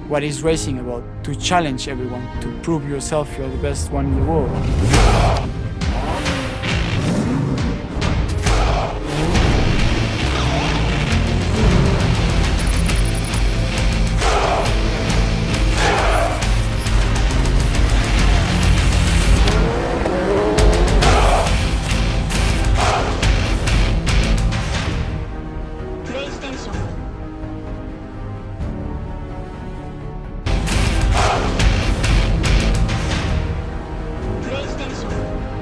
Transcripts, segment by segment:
what is racing about, to challenge everyone, to prove yourself you're the best one in the world. PlayStation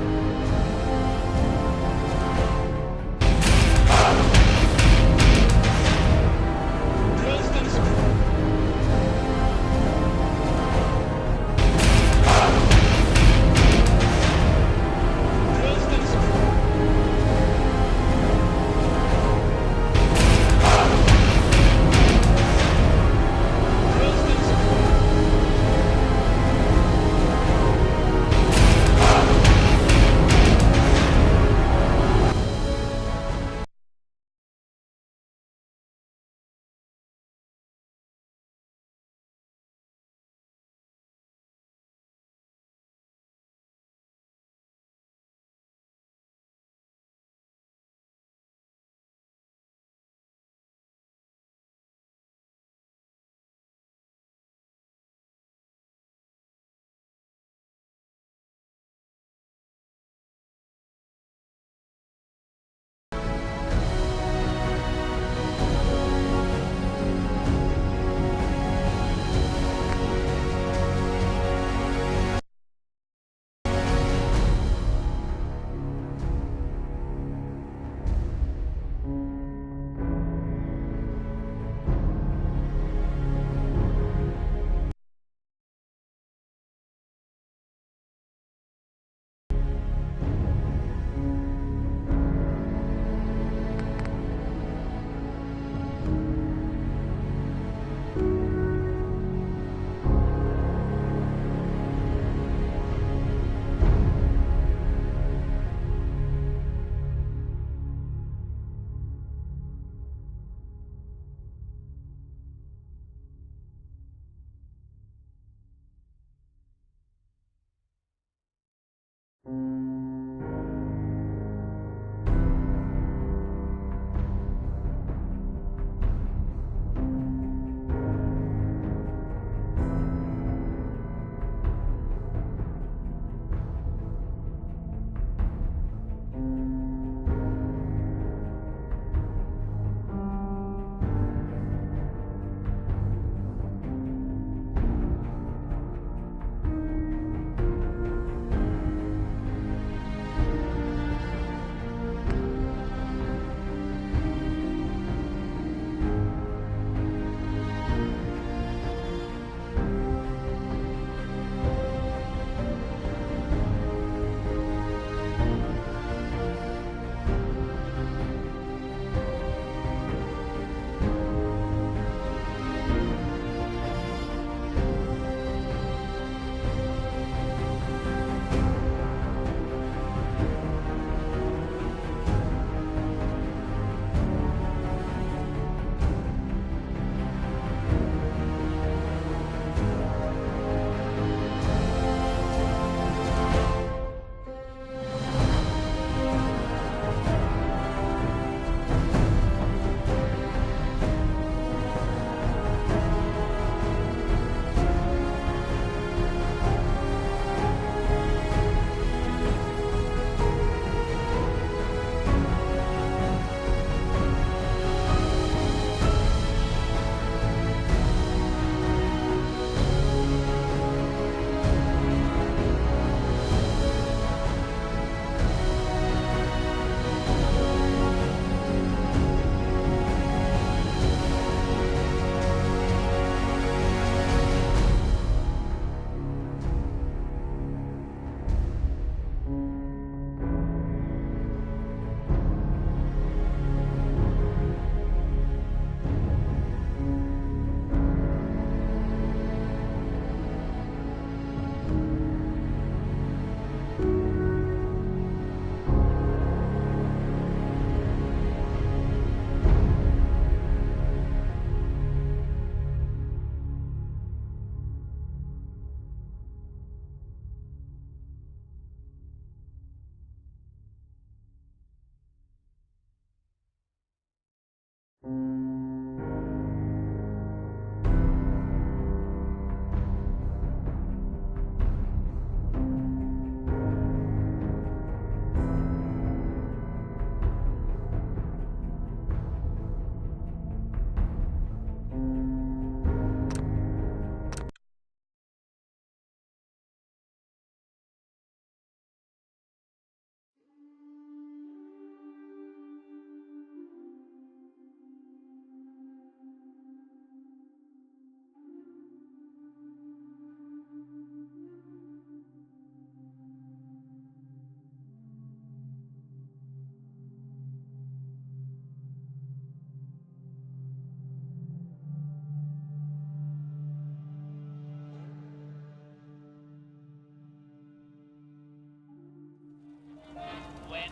When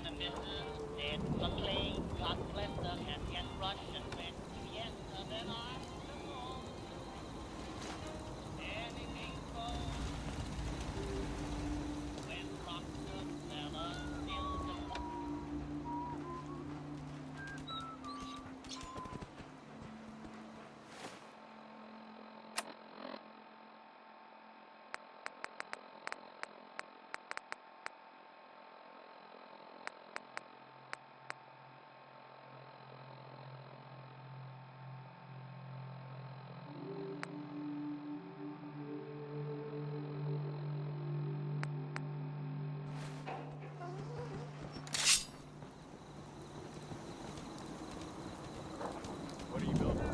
the business did McLean, God bless them, and yet Russian went to yes, then I suppose anything goes. When Rockefeller still the What are you building?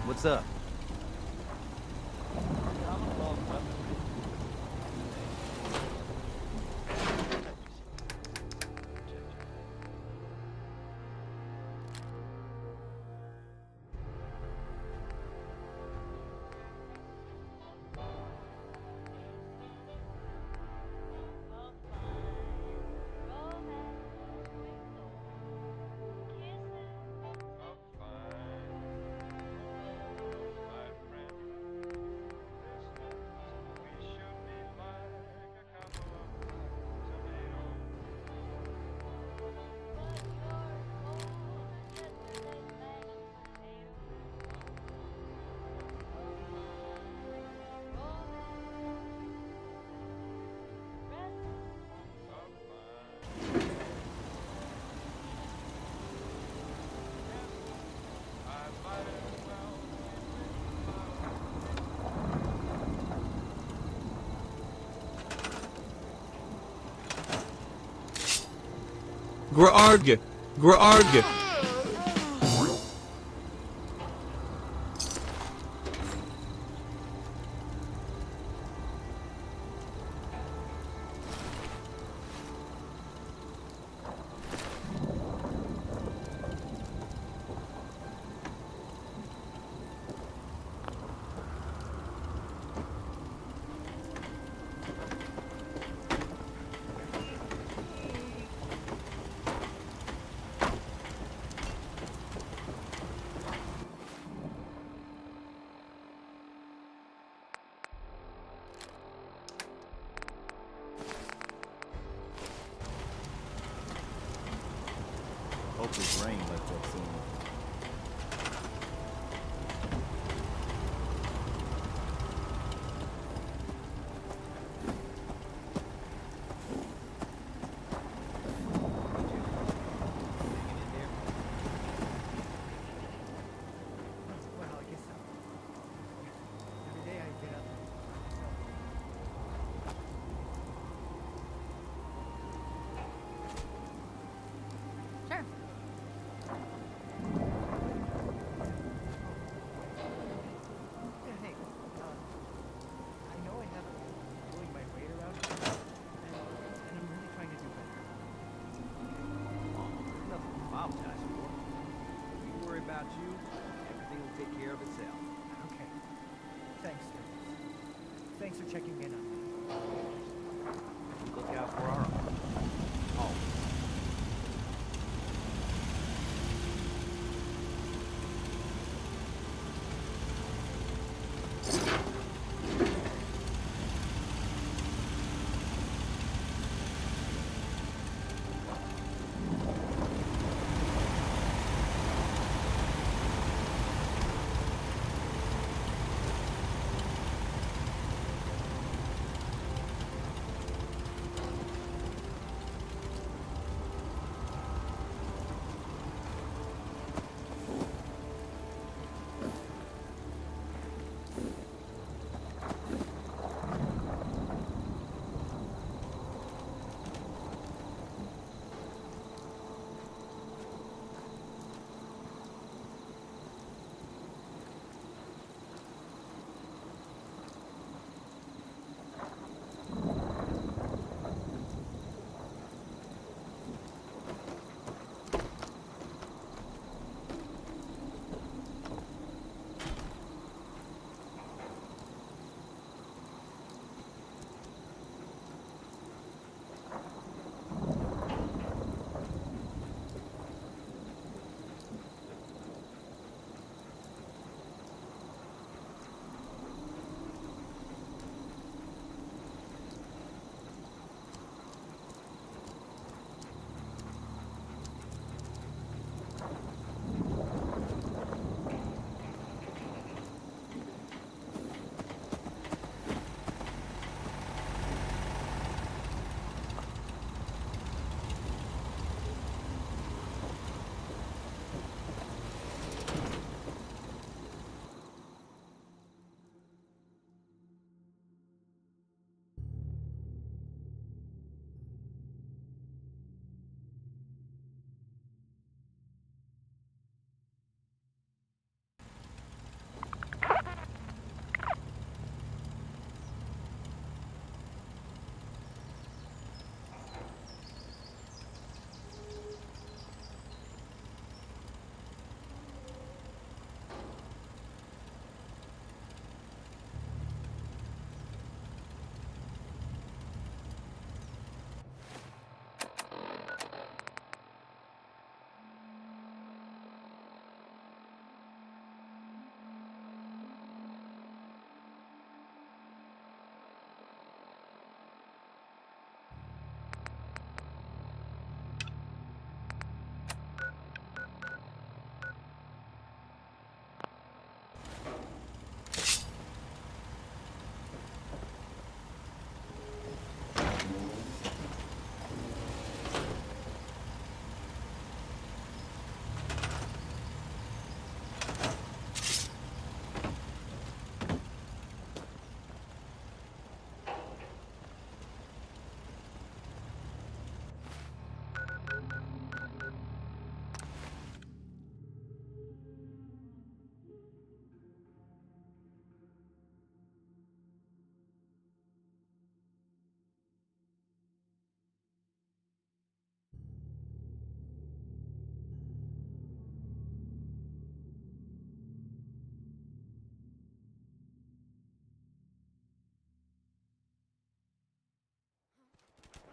What's up? Grarg! Grarg! Hope this rain lets up soon. Thanks for checking in on me. Look out for our... Oh.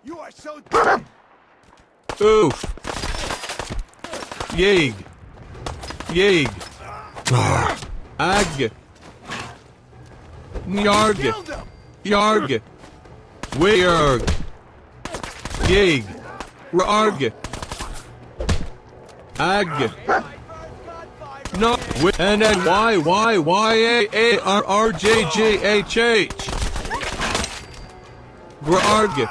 You are so Oof. Yeg. Yeg. Ag. Nyarg. killed him! Yarg. Weirg. Yeg. Rarg. Ag. No. And then YYYAARRJJHH. Grarg.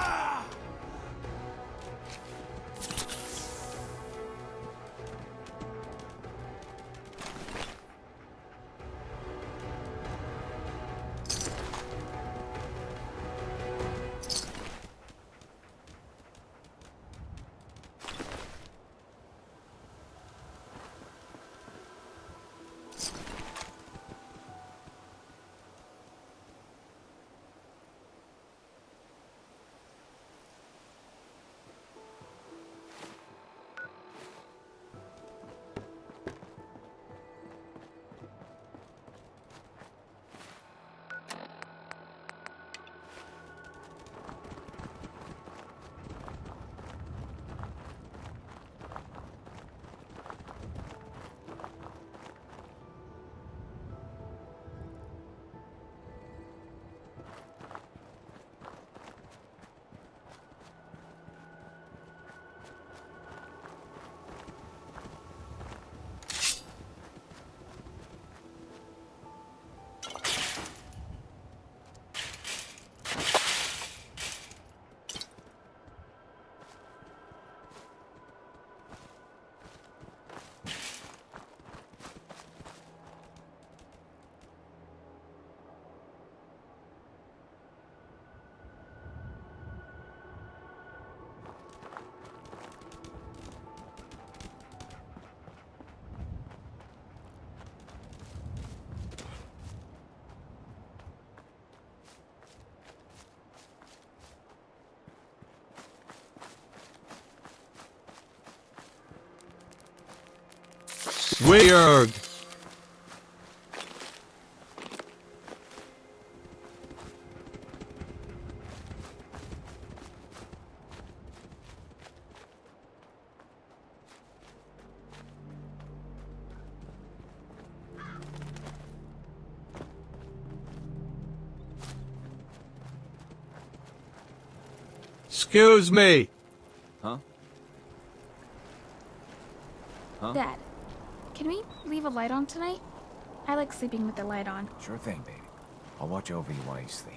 Weird. Excuse me. Huh? Dad, can we leave a light on tonight? I like sleeping with the light on. Sure thing, baby. I'll watch over you while you sleep.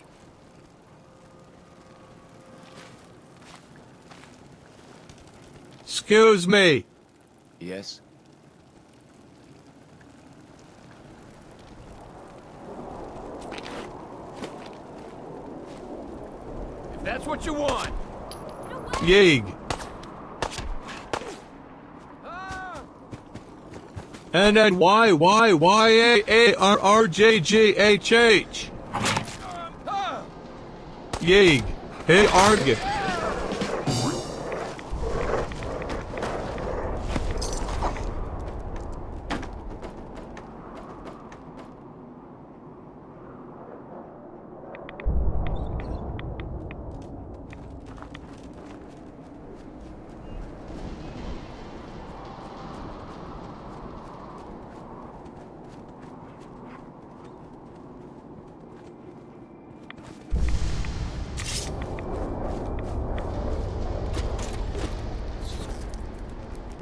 Excuse me. Yes? If that's what you want. Yig. And then YYYAARRJGHH. Yig. Hey Arg.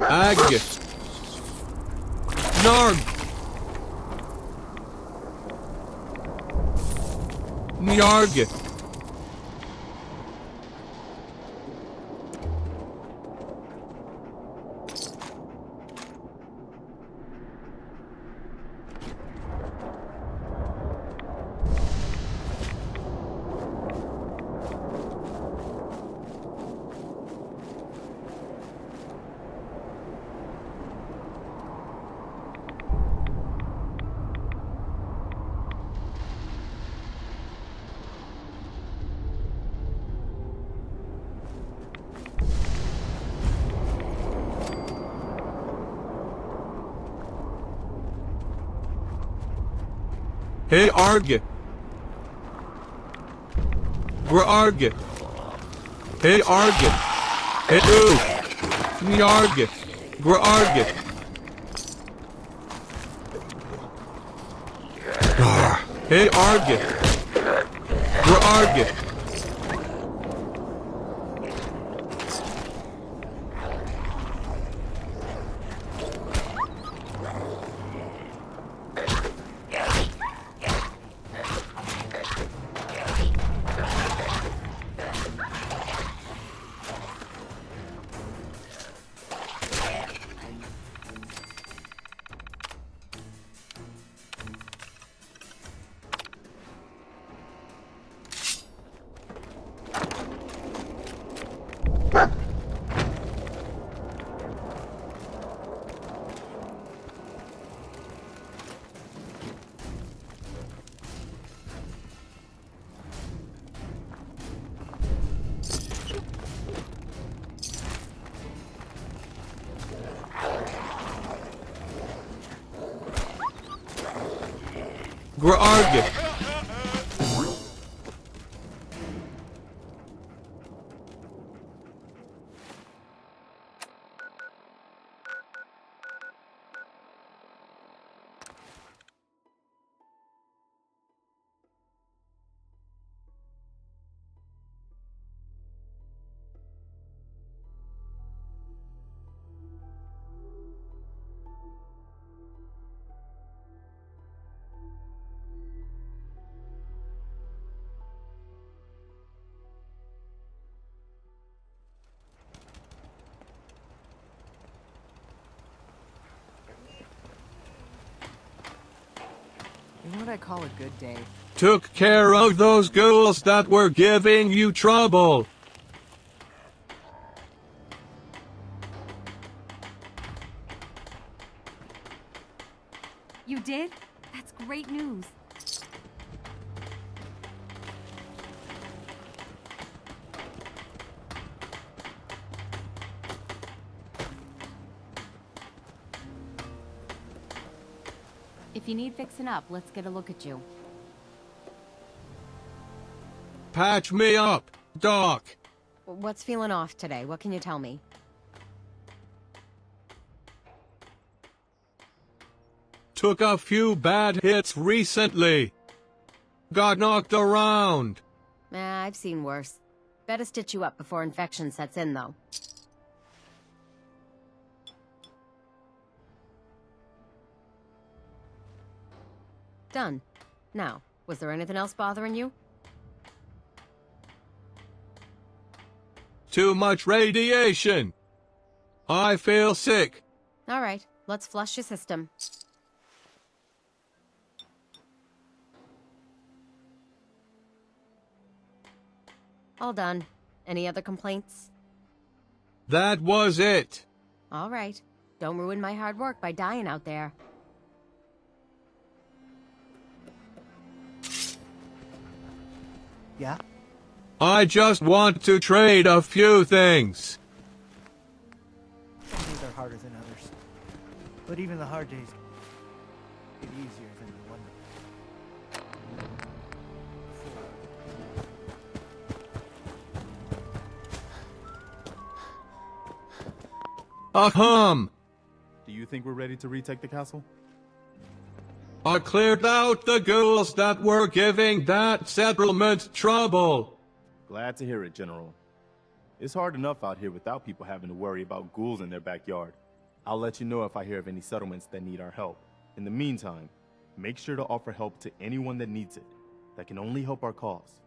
Ag. Narg. Nyarg. Hey Arg. Grarg. Hey Arg. Hey Ooh. Nyarg. Grarg. Hey Arg. Grarg. Grarg. You know what I call a good day? Took care of those ghouls that were giving you trouble. You did? That's great news. If you need fixing up, let's get a look at you. Patch me up, Doc. What's feeling off today? What can you tell me? Took a few bad hits recently. Got knocked around. I've seen worse. Better stitch you up before infection sets in, though. Done. Now, was there anything else bothering you? Too much radiation. I feel sick. All right, let's flush your system. All done. Any other complaints? That was it. All right. Don't ruin my hard work by dying out there. Yeah? I just want to trade a few things. Some days are harder than others. But even the hard days get easier than the one Ahem. Do you think we're ready to retake the castle? I cleared out the ghouls that were giving that settlement trouble. Glad to hear it, General. It's hard enough out here without people having to worry about ghouls in their backyard. I'll let you know if I hear of any settlements that need our help. In the meantime, make sure to offer help to anyone that needs it. That can only help our cause.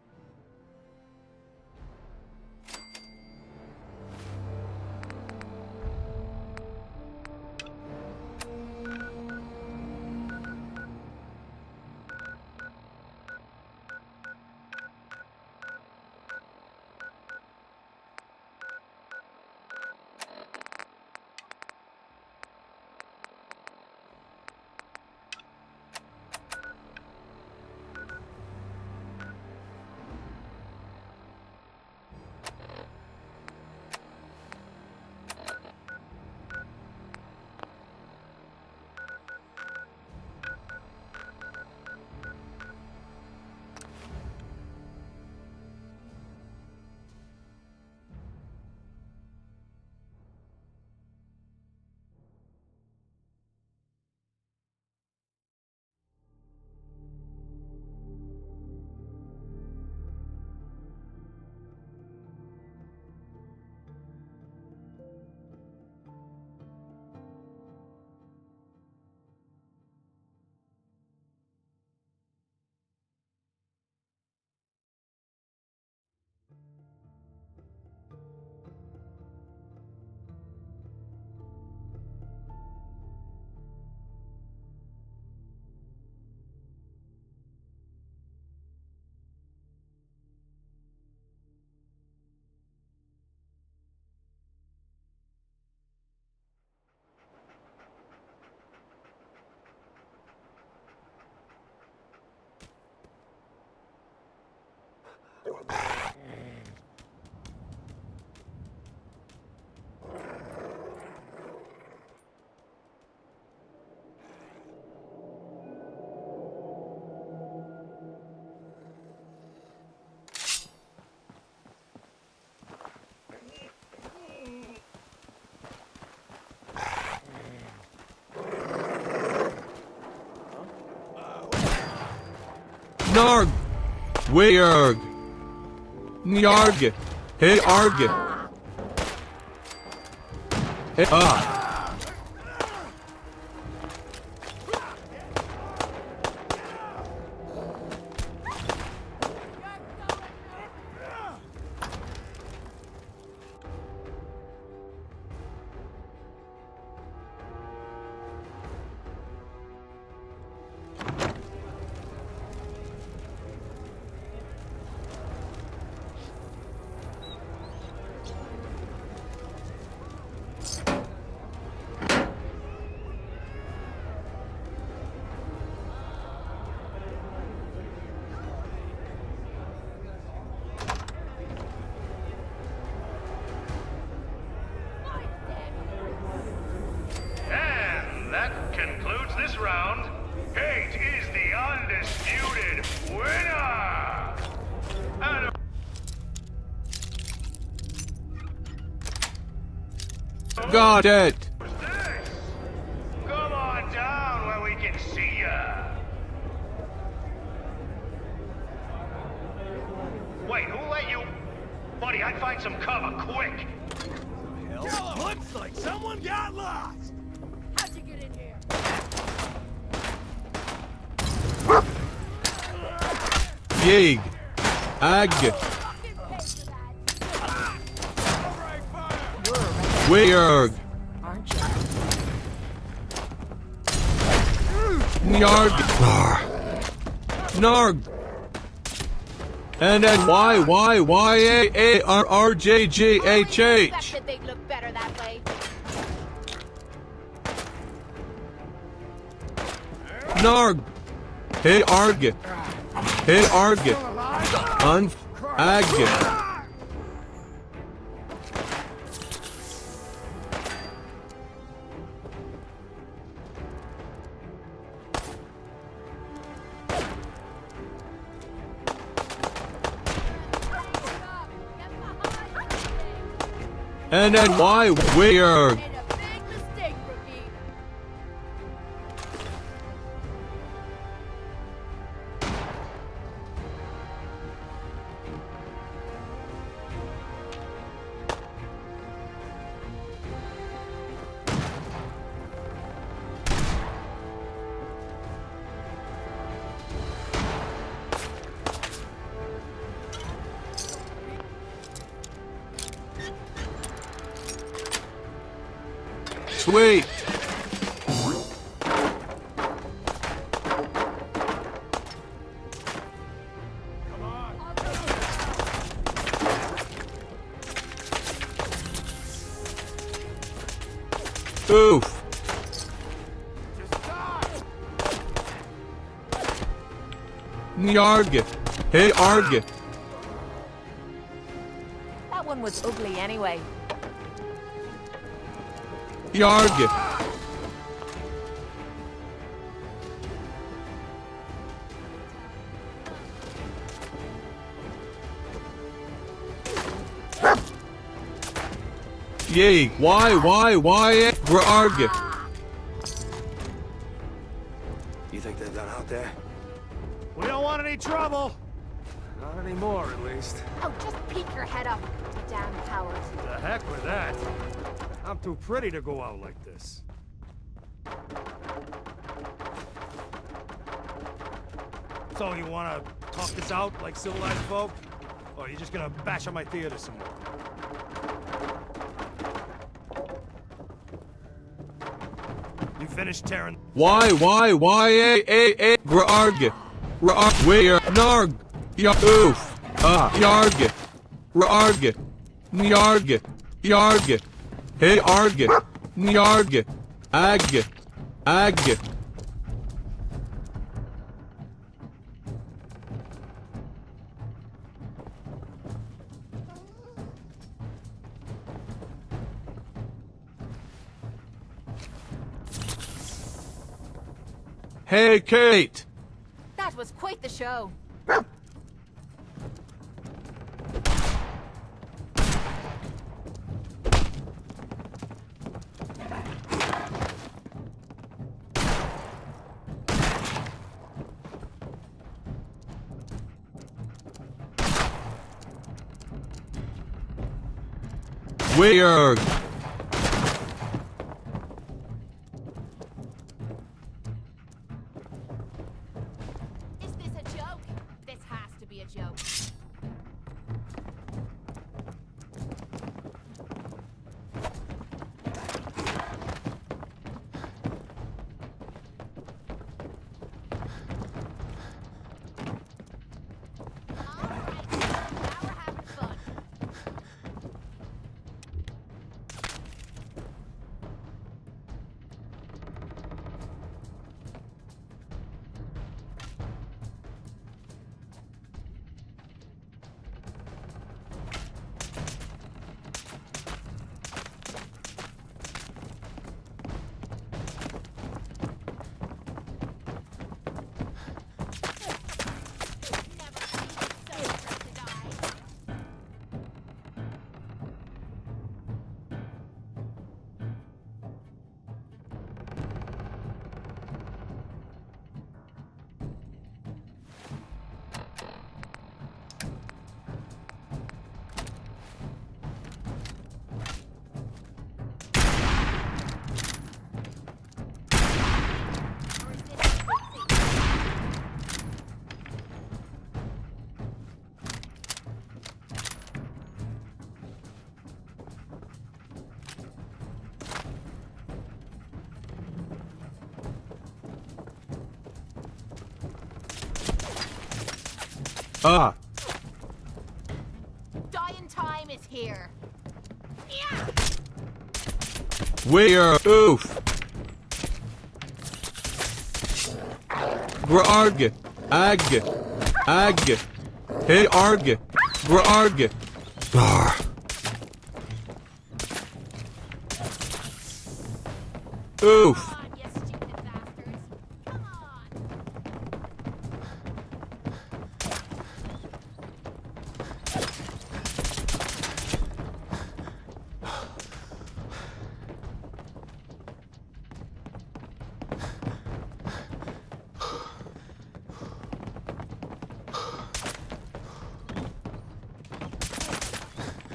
Narg. Weirg. Nyarg. Hey arg. Hey Got it. Come on down where we can see ya. Wait, who let you? Buddy, I'd find some cover quick. Looks like someone got lost. How'd you get in here? Yig. Ag. Weird. Aren't you? Narg. Narg. And then YYYAARRJGHH. Expected they'd look better that way. Narg. Hey Arg. Hey Arg. Unf. Ag. And then why weird? Made a big mistake, rookie. Sweet. Oof. Nyarg. Hey Arg. That one was ugly anyway. Yarg. Yay. Why? Grarg. You think they're done out there? We don't want any trouble. Not anymore, at least. Oh, just peek your head up, damn coward. The heck with that. I'm too pretty to go out like this. So you wanna talk this out like civilized folk? Or are you just gonna bash on my theater some more? You finished tearing... Why? A Grarg. Grarg. Where? Narg. Oof. Yarg. Grarg. Nyarg. Yarg. Hey Arg. Nyarg. Ag. Ag. Hey Kate. That was quite the show. Weird. Is this a joke? This has to be a joke. All right, now we're having fun. Dying time is here. Where? Oof. Grarg. Ag. Ag. Hey, arg. Grarg. Dar. Oof.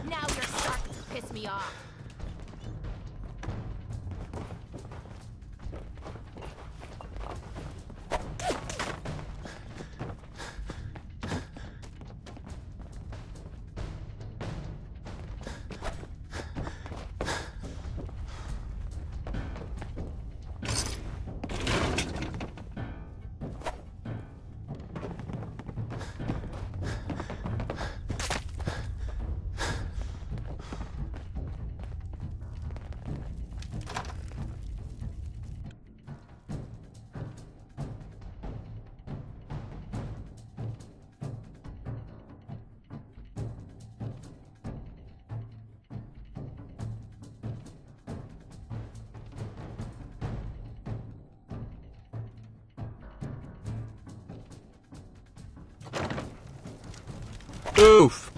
Now you're starting to piss me off. Oof.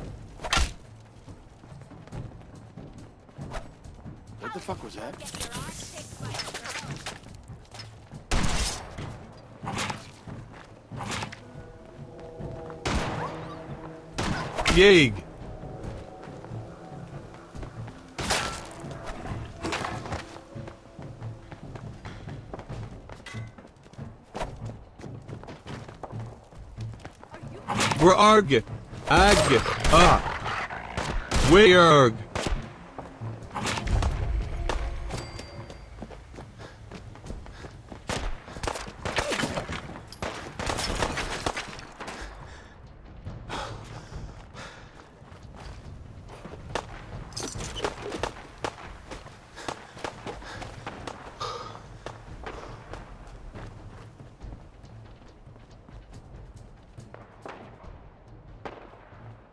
What the fuck was that? Yeg. Grarg. Ag. Weirg.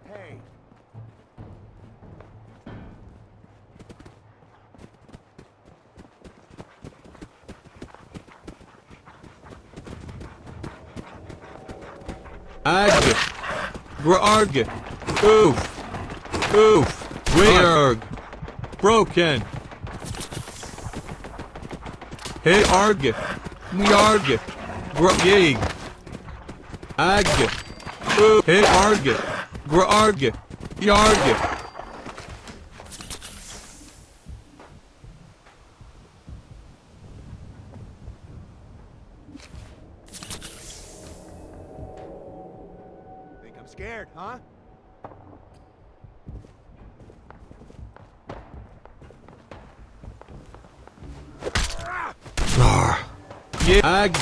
Hey, Ag. Grarg. Oof. Oof. Weirg. Broken. Hey, arg. Yarg. Yeg. Ag. Oof. Hey, arg. Grarg. Yarg. think I'm scared, huh? Ag.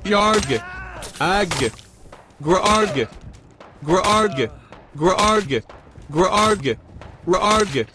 Yarg. Ag. Grarg. Grarg. Grarg. Grarg. Grarg.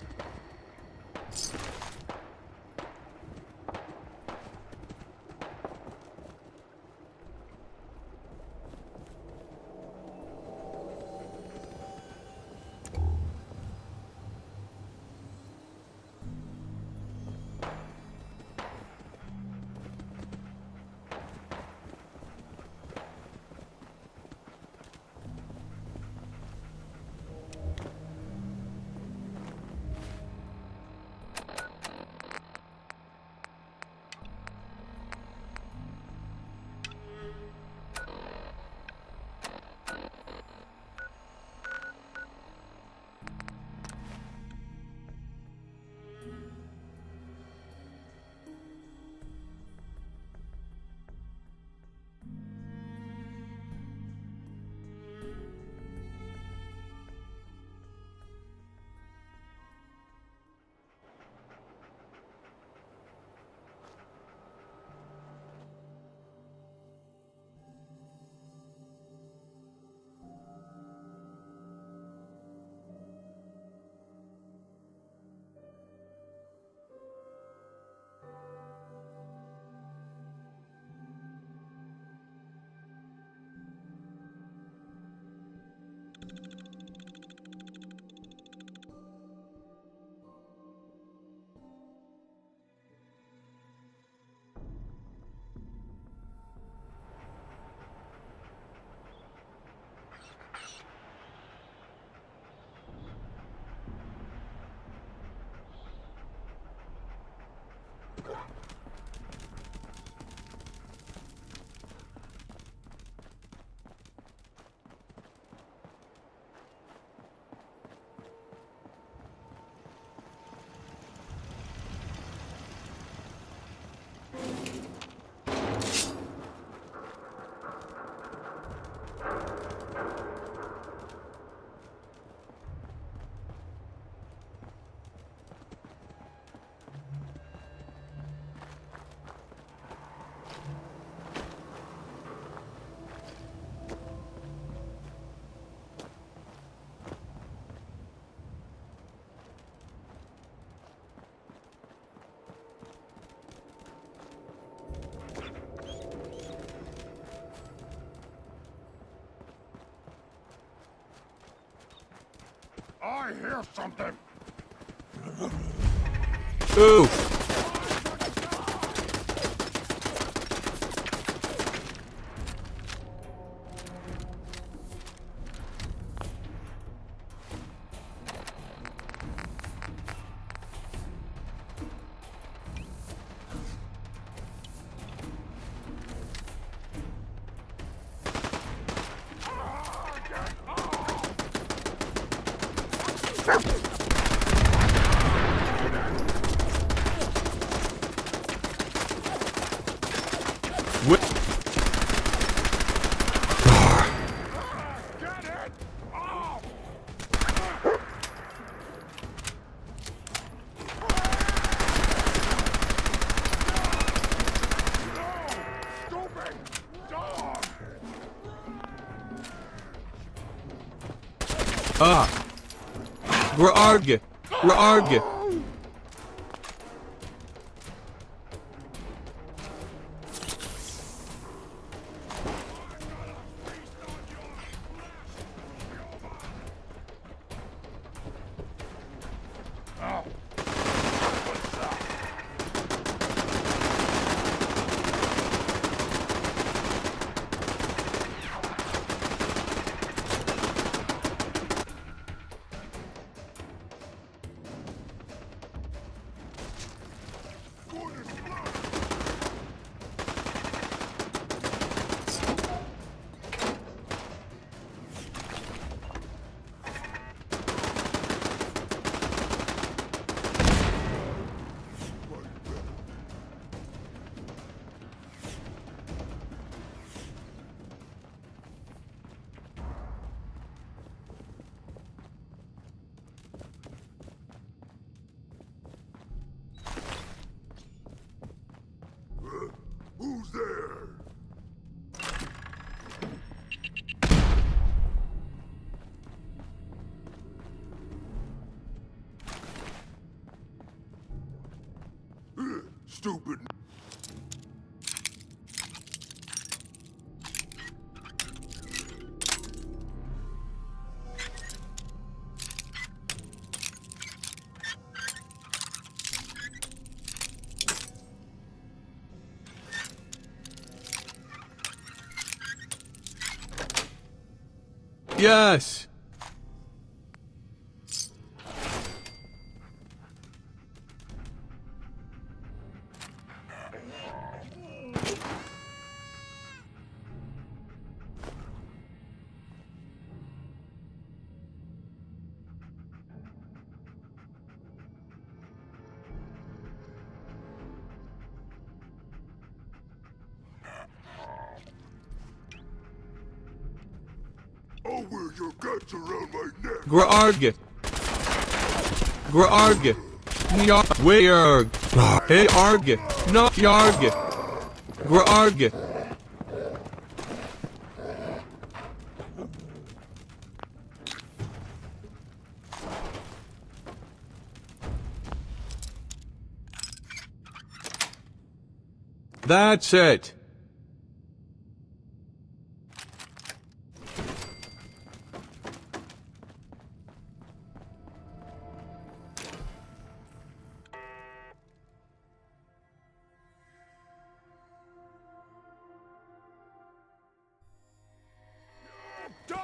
I hear something. Ooh. We're arguing. We're arguing. Who's there? Stupid. Yes. I'll wear your guts around my neck. Grarg. Grarg. Weird. Hey arg. Not yarg. Grarg. That's it. Die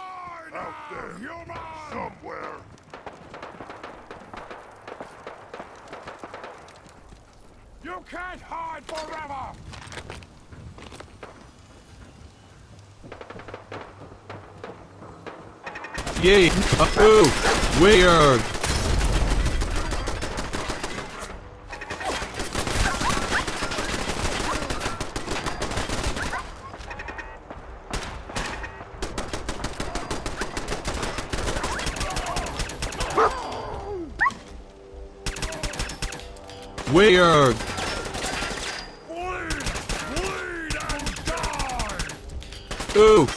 now, out there, human! Somewhere. You can't hide forever! Yay. Ooh. Weird. Weird. Bleed and die! Ooh.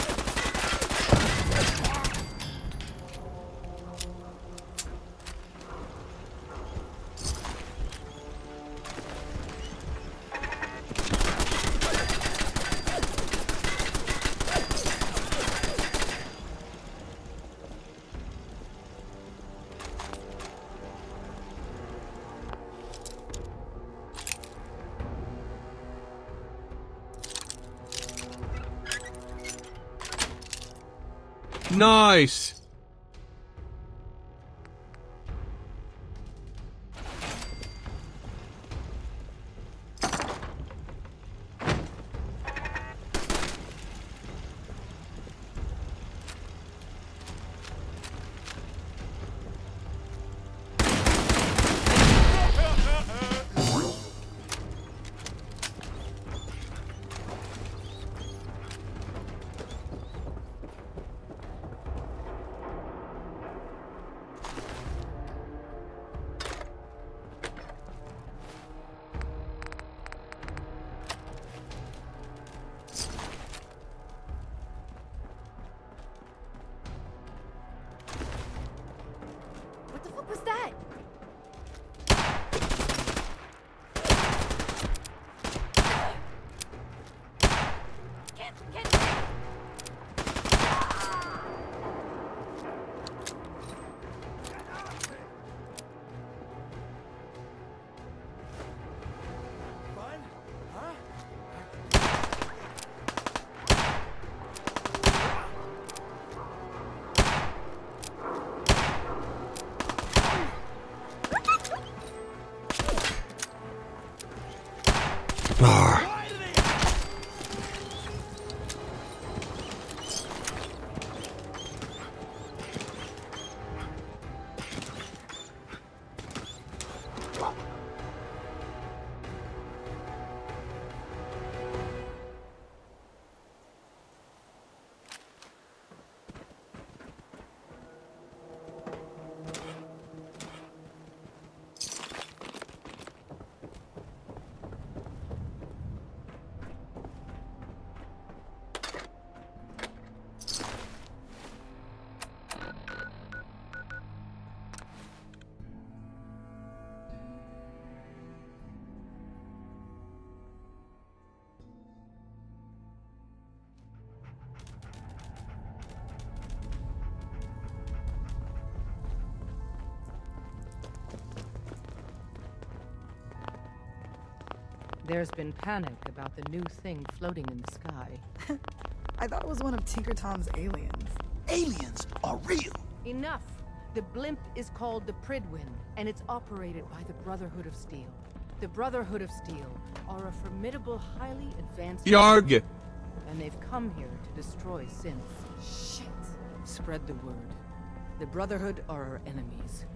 Nice! What the fuck was that? Get Fun? Huh? There's been panic about the new thing floating in the sky. I thought it was one of Tinker Tom's aliens. Aliens are real. Enough! The blimp is called the Pridwin, and it's operated by the Brotherhood of Steel. The Brotherhood of Steel are a formidable, highly advanced... Yarg! And they've come here to destroy synths. Shit! Spread the word. The Brotherhood are our enemies.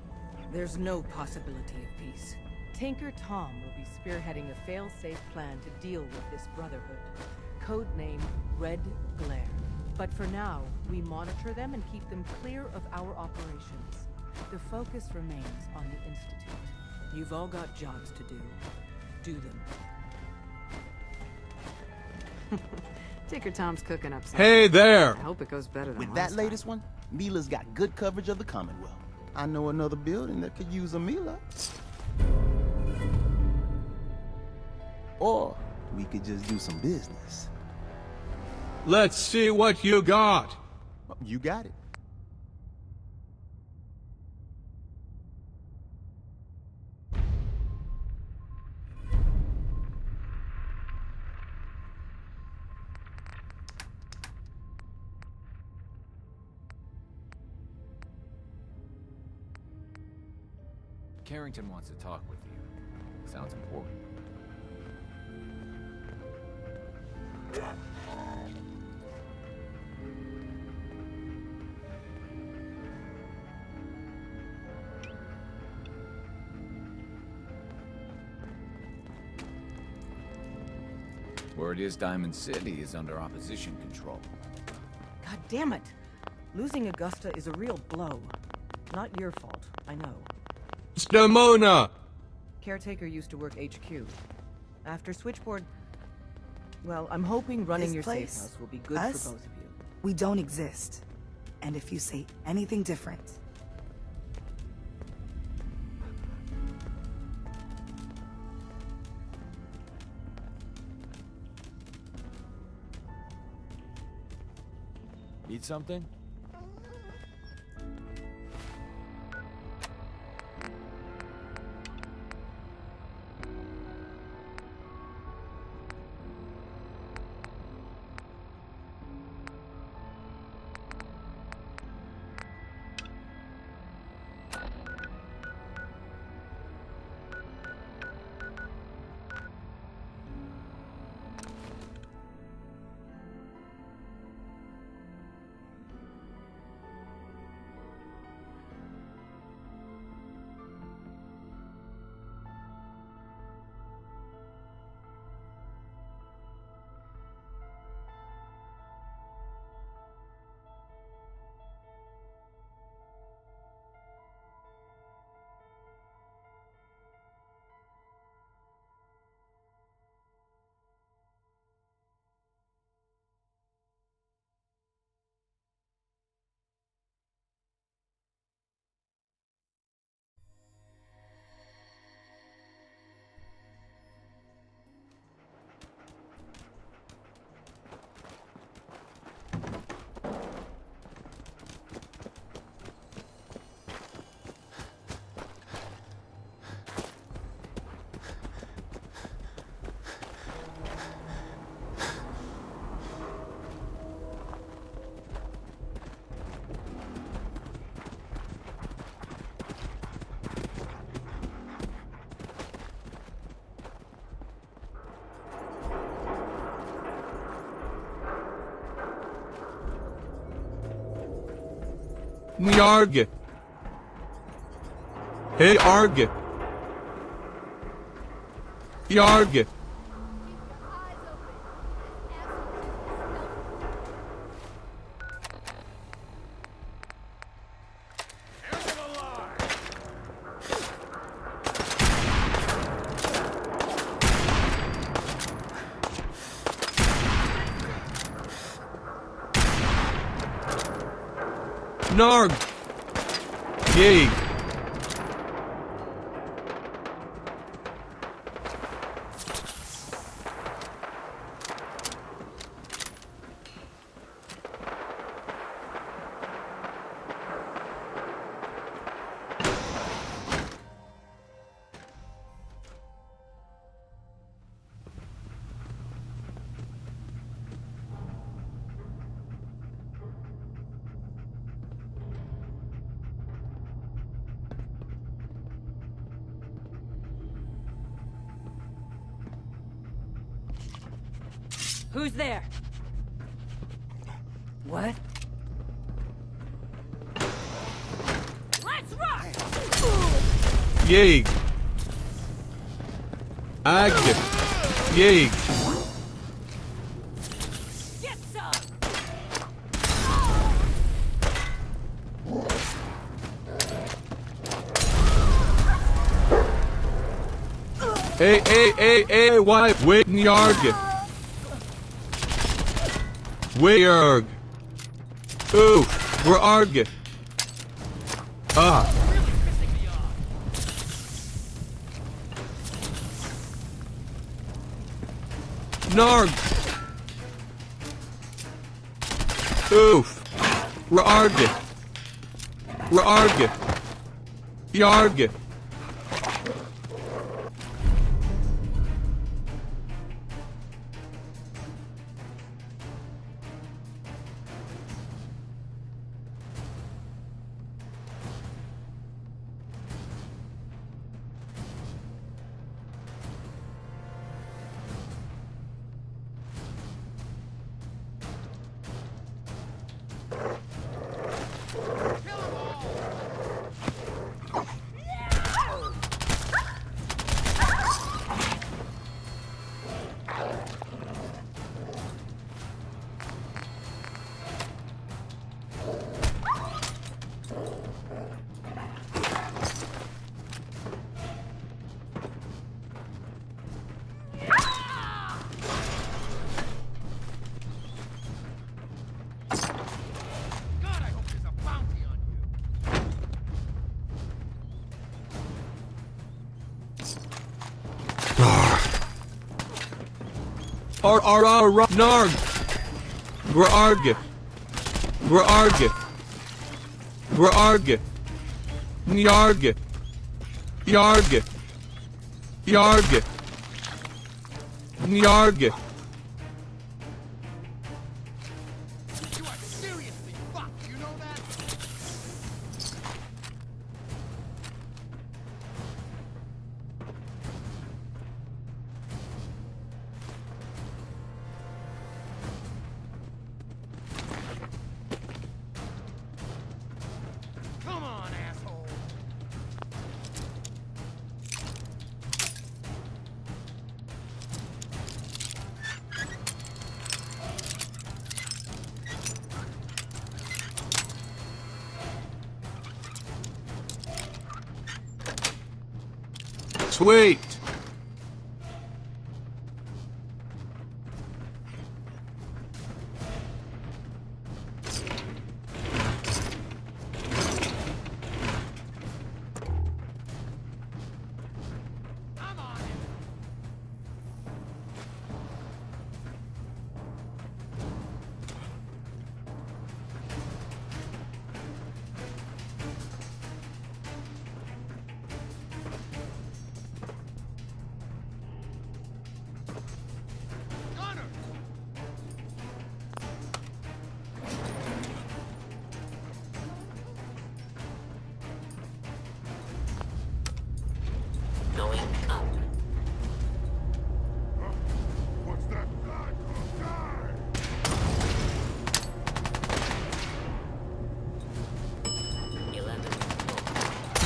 There's no possibility of peace. Tinker Tom will be spearheading a fail-safe plan to deal with this Brotherhood. Codename Red Glare. But for now, we monitor them and keep them clear of our operations. The focus remains on the Institute. You've all got jobs to do. Do them. Tinker Tom's cooking up something. Hey there! I hope it goes better than With last that latest one, Mila's got good coverage of the Commonwealth. I know another building that could use a Mila. Or we could just do some business. Let's see what you got. You got it. Carrington wants to talk with you. Sounds important. Word is Diamond City is under opposition control. God damn it! Losing Augusta is a real blow. Not your fault, I know. Stamona! Caretaker used to work HQ. After Switchboard... Well, I'm hoping running This your place, safe house will be good us, for both of you. We don't exist. And if you say anything different... Need something? Nyarg. Hey Arg. Yarg. Narg. Yay. Who's there? What? Let's rock! Yay. Ag. Yay. Get some! Hey, why? Wait, Nyarg. Weirg. Ooh, we're Arg. Ah. Narg. Oof. We're Arg. We're Arg. Yarg. Narg. We're Arg. We're Arg. We're Arg. Nyarg. Yarg. Yarg. Nyarg. You are seriously fucked, you know that? Come on, asshole. Sweet.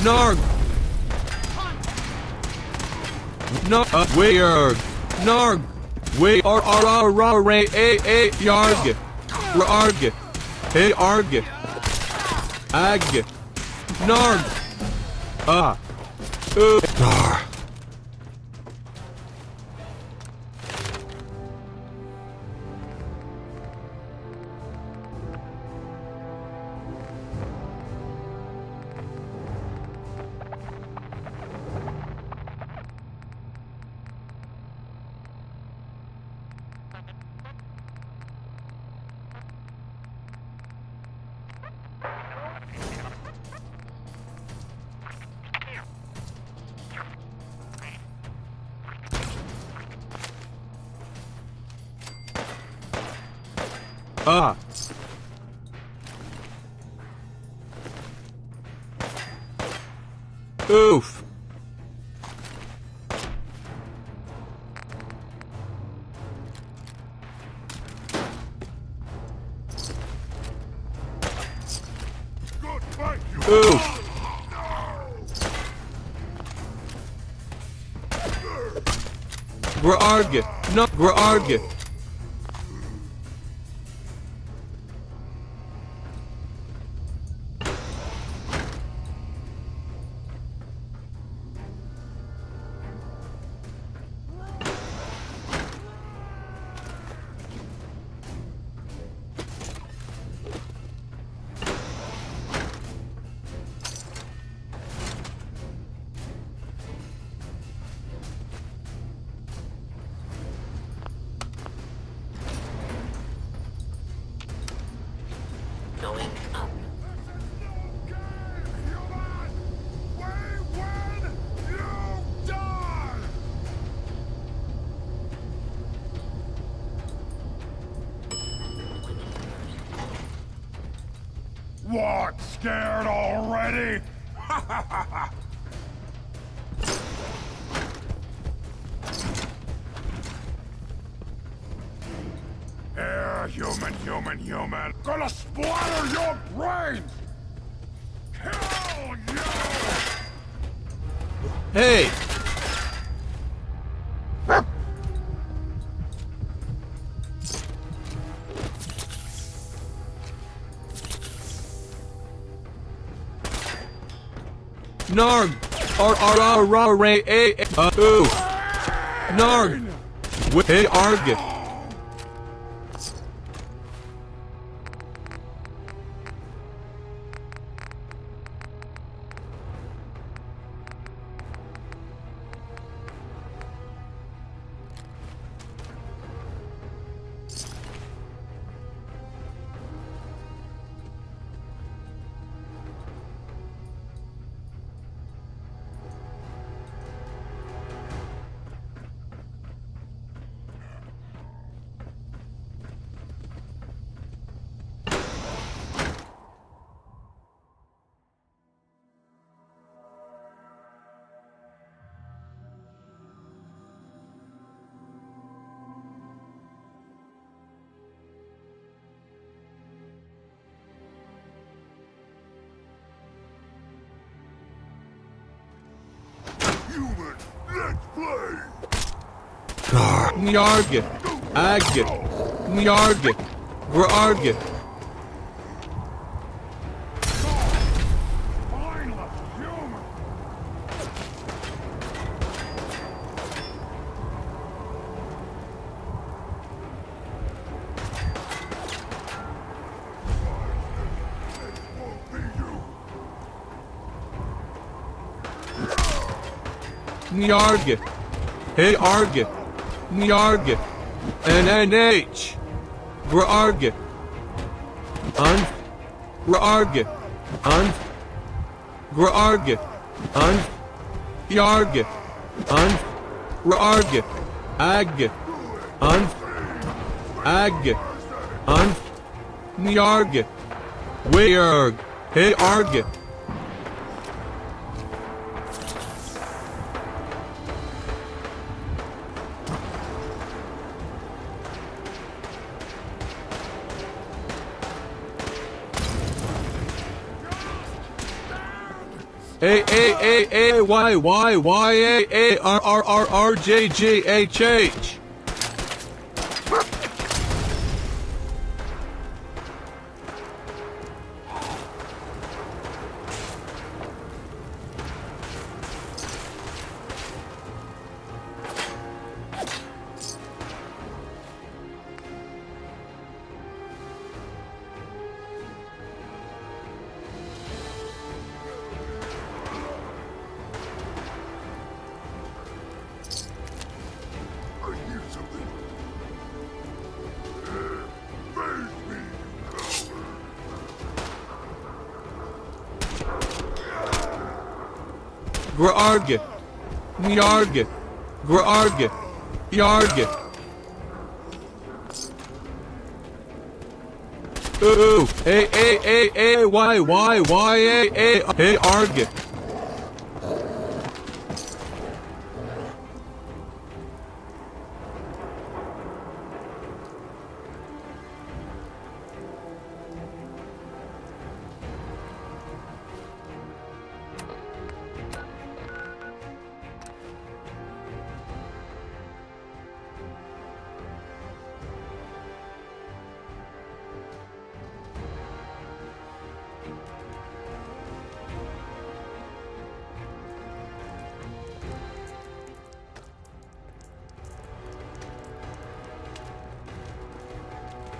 Narg! No, weird! Narg! We are yarg! Rarg! Hey arg! Ag! Narg! Dar! Oof! Oof! Grarg! No, Grarg! Going up. What? Scared already? Human. Gonna splatter your brains! Hell yeah! Hey! Narg! Ooh! Narg! Hey, Arg! Human, let's play! Nyarg! Ag! Nyarg! Grarg! Mindless human! Nyarg! Hey Arg! Nyarg! NNH! Grarg! Und! Grarg! Und! Grarg! Und! Yarg! Und! Grarg! Ag! Und! Ag! Und! Nyarg! Weirg! Hey Arg! A-A-A-A-Y-Y-Y-A-A-R-R-R-R-J-G-H-H. Grarg. Nyarg. Grarg. Yarg. Ooh. A-A-A-A-Y-Y-Y-A-A-Arg.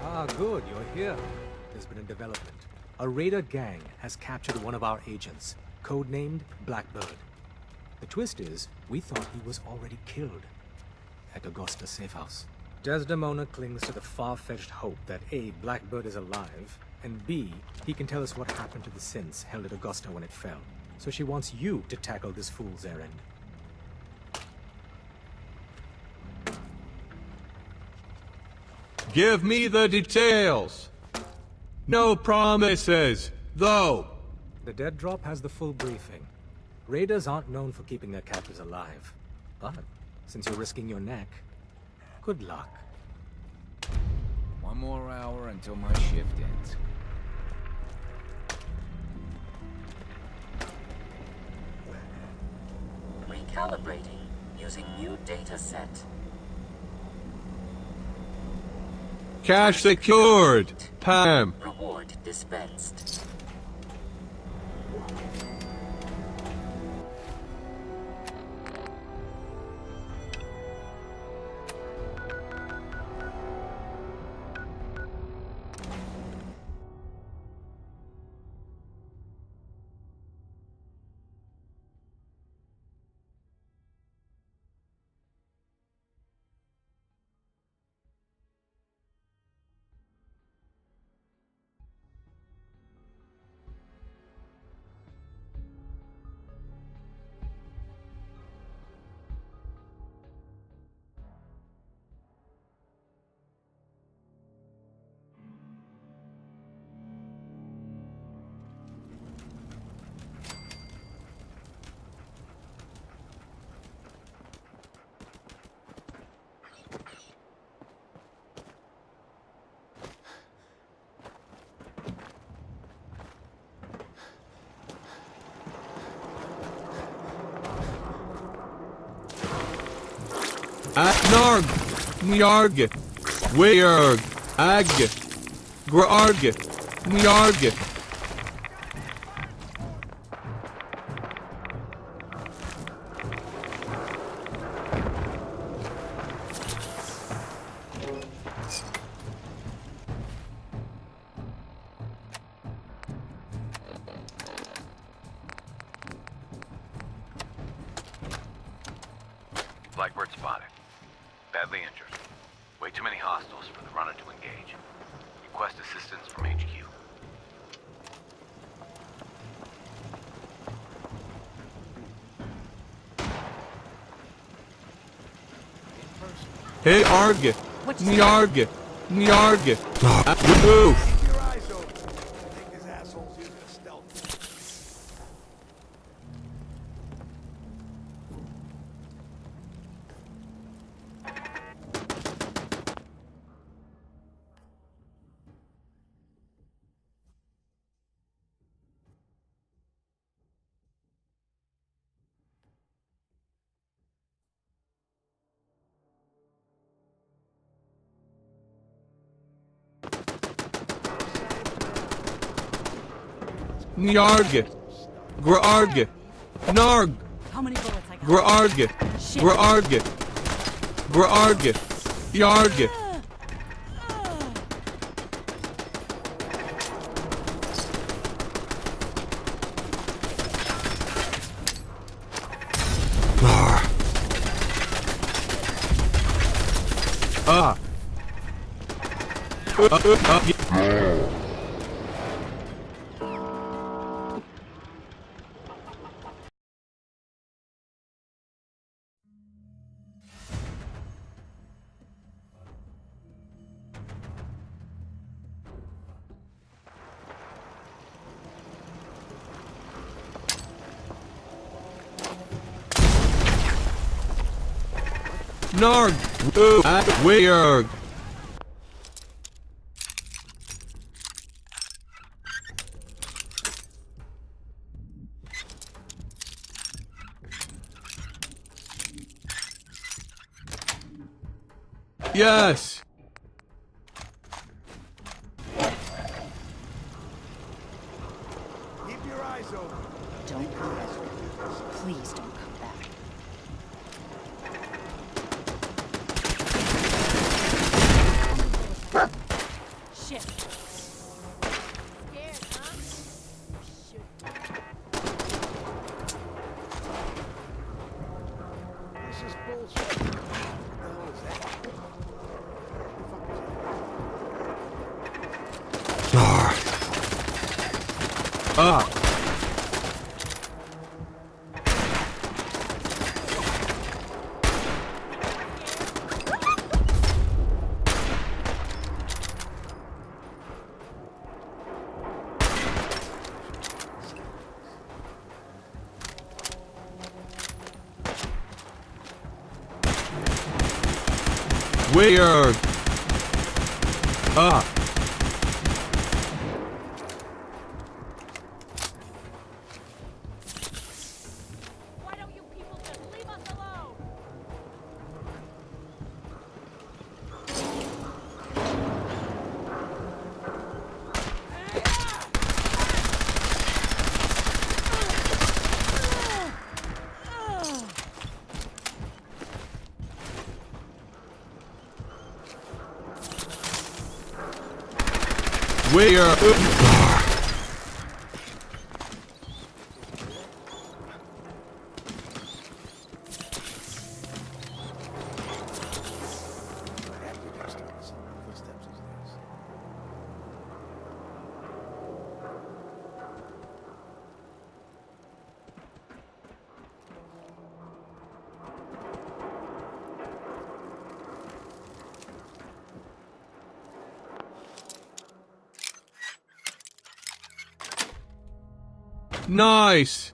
Ah, good, you're here. There's been a development. A raider gang has captured one of our agents, codenamed Blackbird. The twist is, we thought he was already killed at Augusta's safe house. Desdemona clings to the far-fetched hope that A, Blackbird is alive, and B, he can tell us what happened to the synths held at Augusta when it fell. So she wants you to tackle this fool's errand. Give me the details. No promises, though. The dead drop has the full briefing. Raiders aren't known for keeping their captives alive. But, since you're risking your neck, good luck. One more hour until my shift ends. Recalibrating using new data set. Cash secured. Pam. Reward dispensed. Narg. Nyarg. Weirg. Ag. Grarg. Nyarg. Blackbird spotted. Badly injured. Way too many hostiles for the runner to engage. Request assistance from HQ. Hey, Arg. Nyarg. Nyarg. Ooh. Keep your eyes open. I think this asshole's using a stealth. Nyarg. Grarg. Narg. How many bullets I got? Grarg. Shit. Grarg. Grarg. Yarg. Ah. Narg. Weird. Yes. Keep your eyes open. Don't come back. Please don't come back. Shit. Scared, huh? Shoot. This is bullshit. What the hell is that? Ah. Weird. Ah. Why don't you people just leave us alone? Weird. Nice.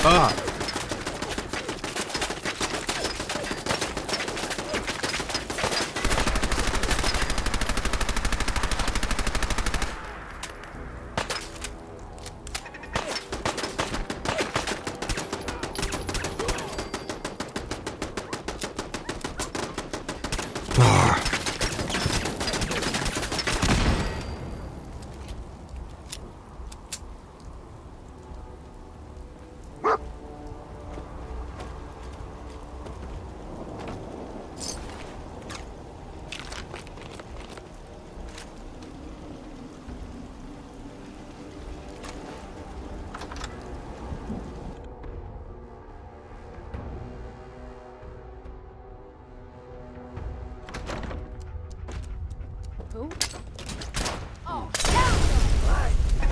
Ah. Who?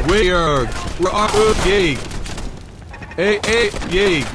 Weird. Yay. Hey, yay.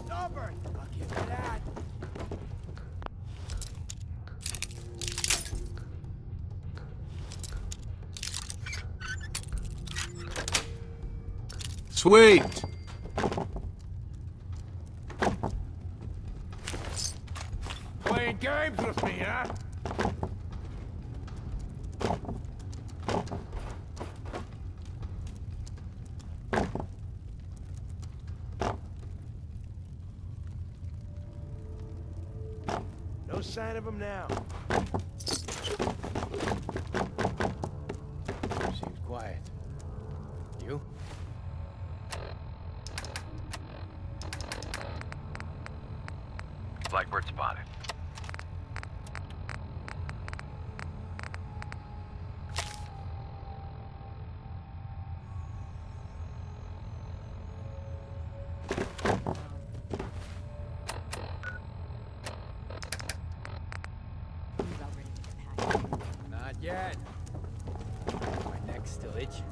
Stubborn! I'll give you that. Sweet. Playing games with me, huh? No sign of him now. Seems quiet. You? Blackbird spotted. Not yet. My neck's still itching.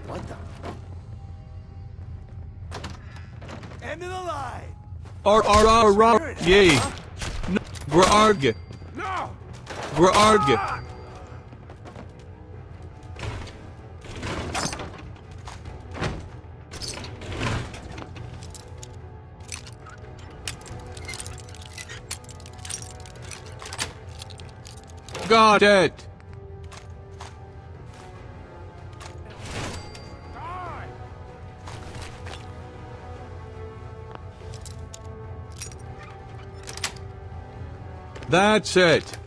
What the? End of the line! Yay. Grog. No! Grog. Got it. That's it. Think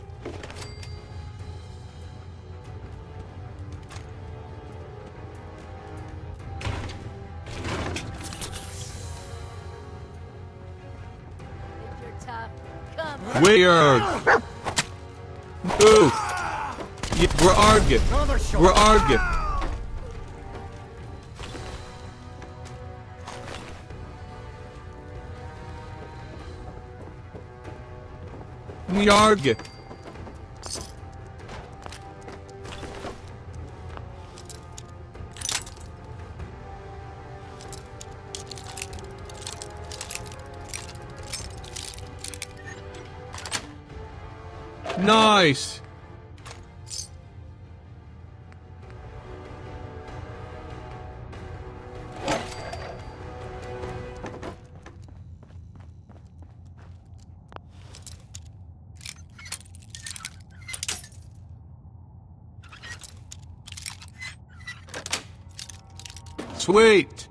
you're tough? Come. Weird. Ooh. We're arguing. We're arguing. We argue. Nice. Sweet.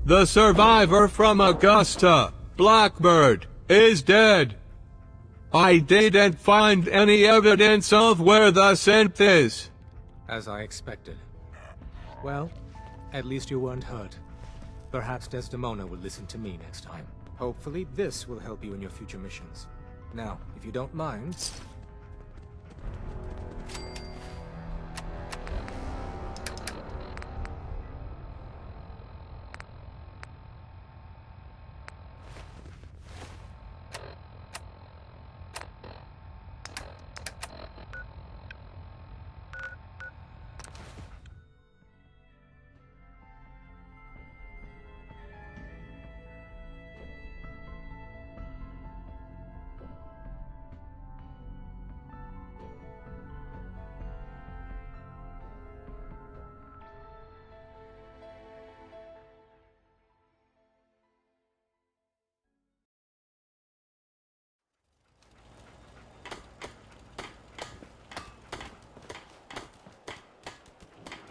The survivor from Augusta, Blackbird, is dead. I didn't find any evidence of where the synth is. As I expected. Well, at least you weren't hurt. Perhaps Desdemona will listen to me next time. Hopefully this will help you in your future missions. Now, if you don't mind...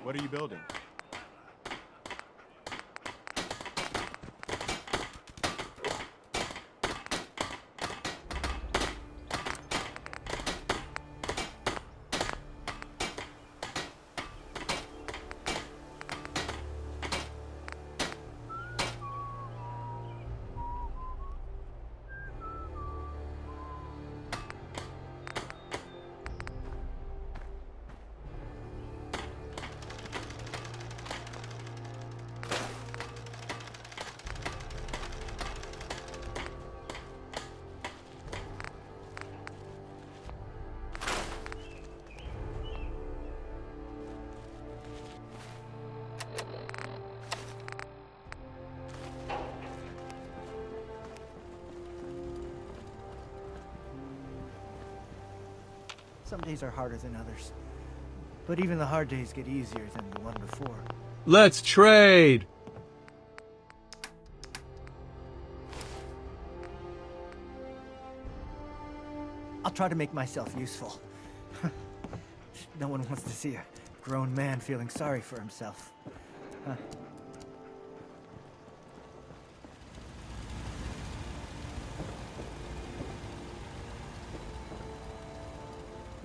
What are you building? Some days are harder than others. But even the hard days get easier than the one before. Let's trade! I'll try to make myself useful. No one wants to see a grown man feeling sorry for himself. Huh.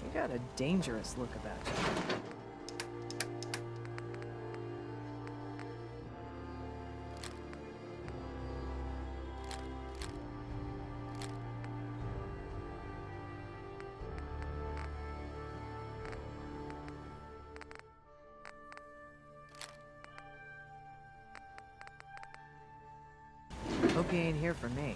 You got a dangerous look about you. Hope you ain't here for me.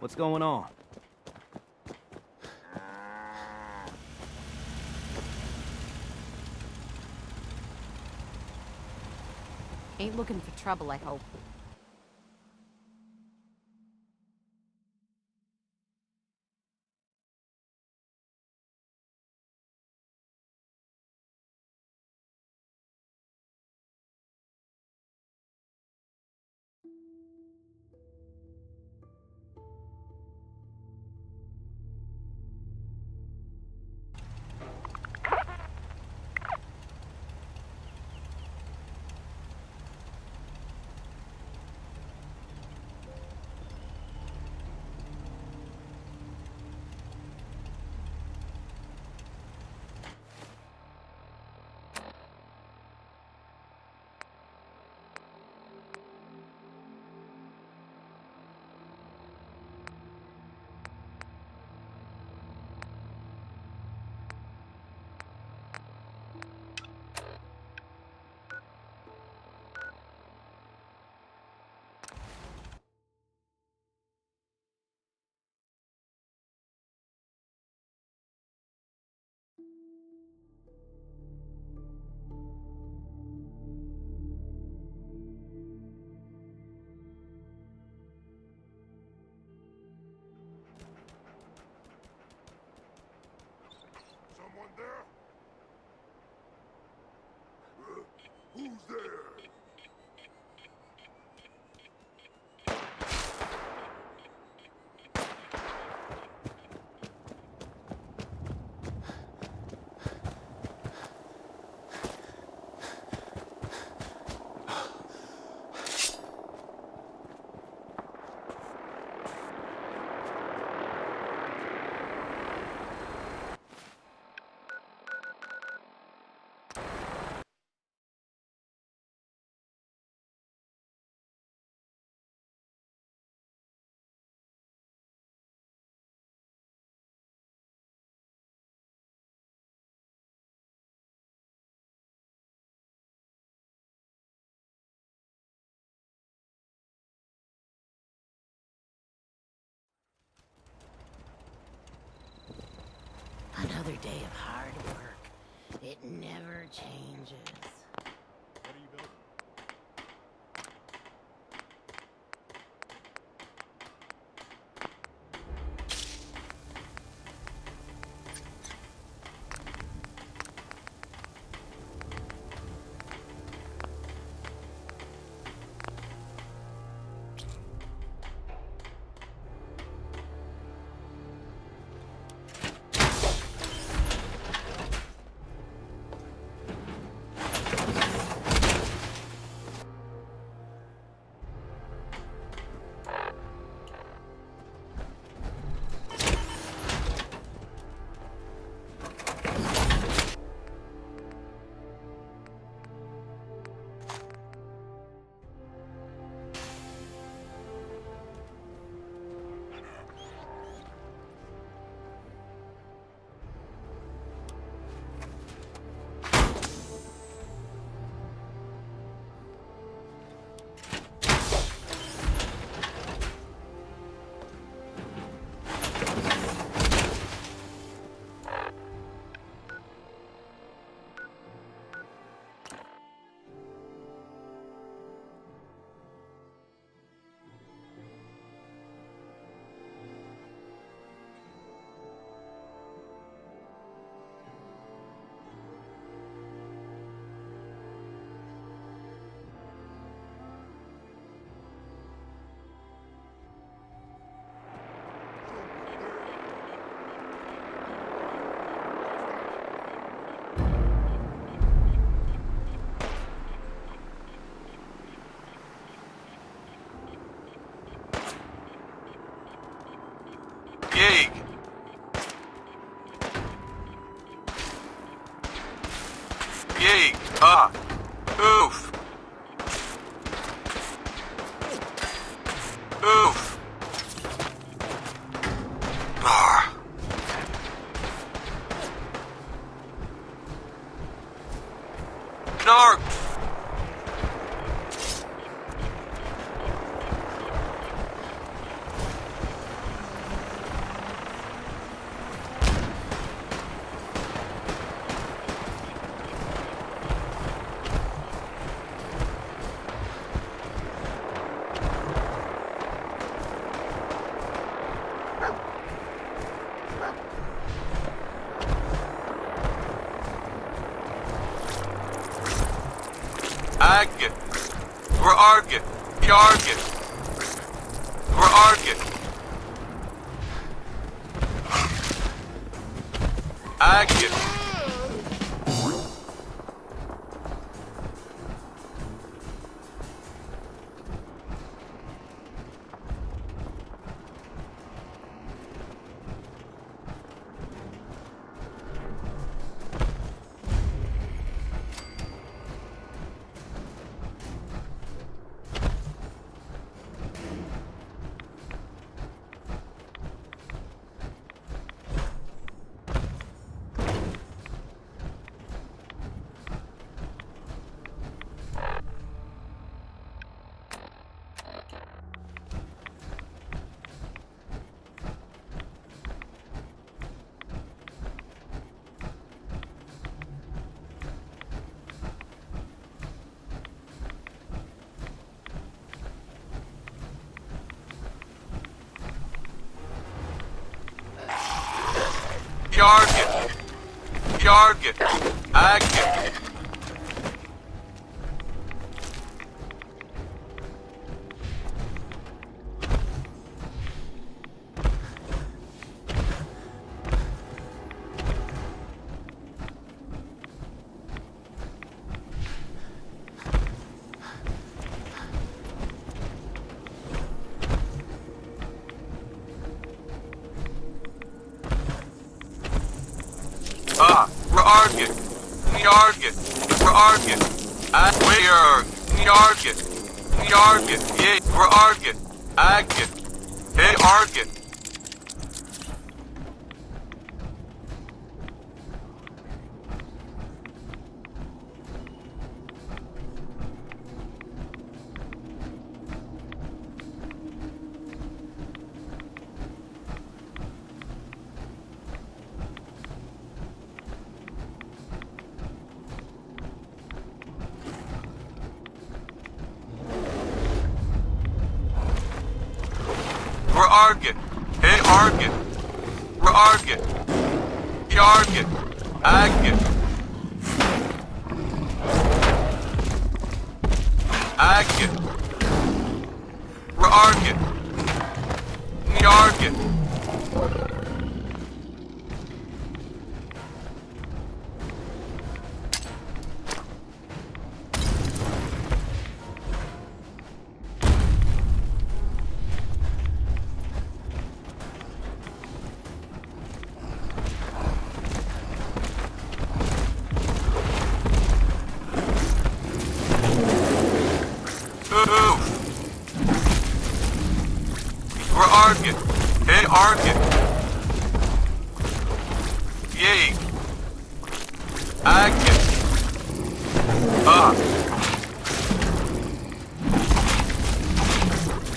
What's going on? Ain't looking for trouble, I hope. Someone there? Who's there? Another day of hard work. It never changes. What are you building? Yeeg! Yeeg! Ah! Oof! Oof! Ah! Narc! Agit. We're Argit. Yargit. We're Argit. Agit. Yargit. Yargit. Agit. We're Argit. Yargit. We're Argit. We're Yargit. Yargit. Yeah, we're Argit. Agit. Hey, Argit. We're Argit. Hey, Argit. We're Argit. Yargit. Agit. Agit. We're Argit. Yargit. We're Argit. Hey, Argit. Yay. Agit.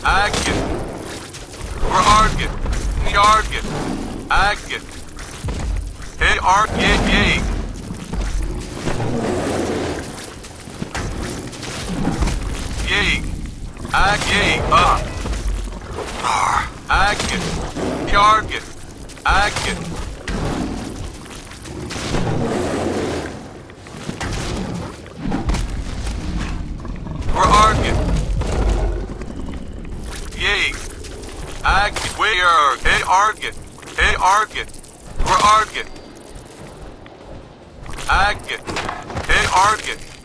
Agit. We're Argit. Yargit. Agit. Hey, Argit. Yay. Yay. Agit. Agit. Yargit. Agit. We're Argit. Yay. Agit. We're Hey, Argit. Hey, Argit. We're Argit. Agit. Hey, Argit.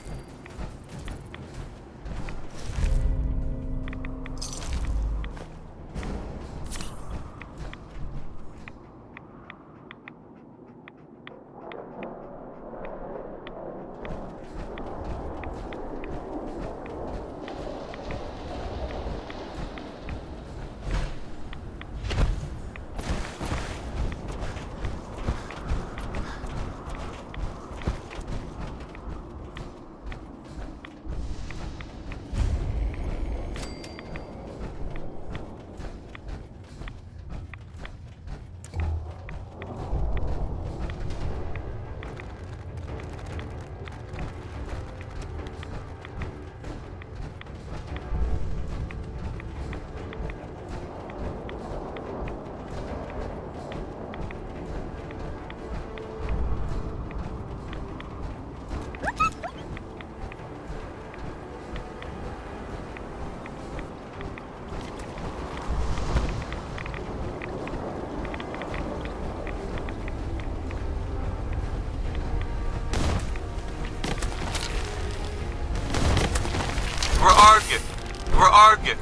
We're arguing.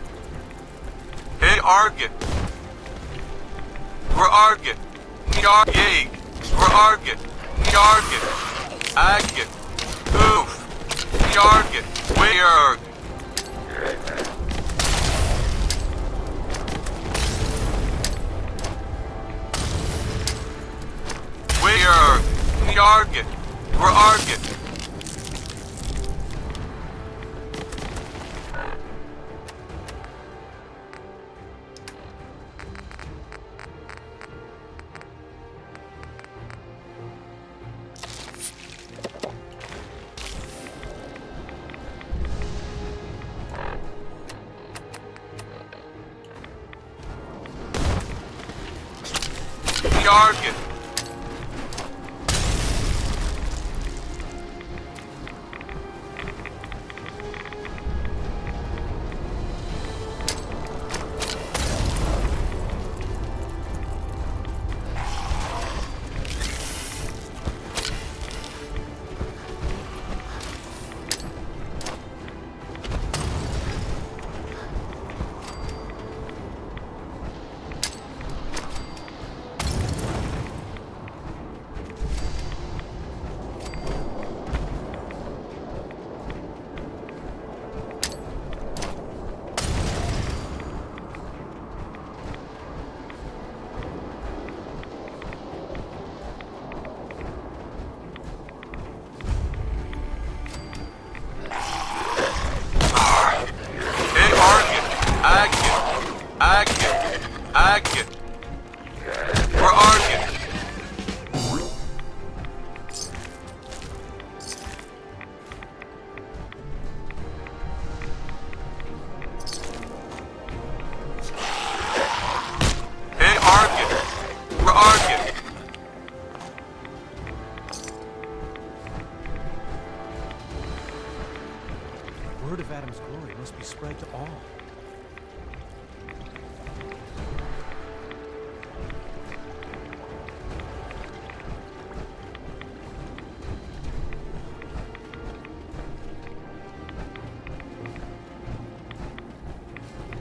Hey, arguing. We're arguing. Yeg. We're arguing. Yargin. Agin. Oof. Yargin. Weird. Weird. Yargin. We're arguing. Yargin. Agin. We're arguing. Hey, arguing. We're arguing. Word of Adam's glory must be spread to all.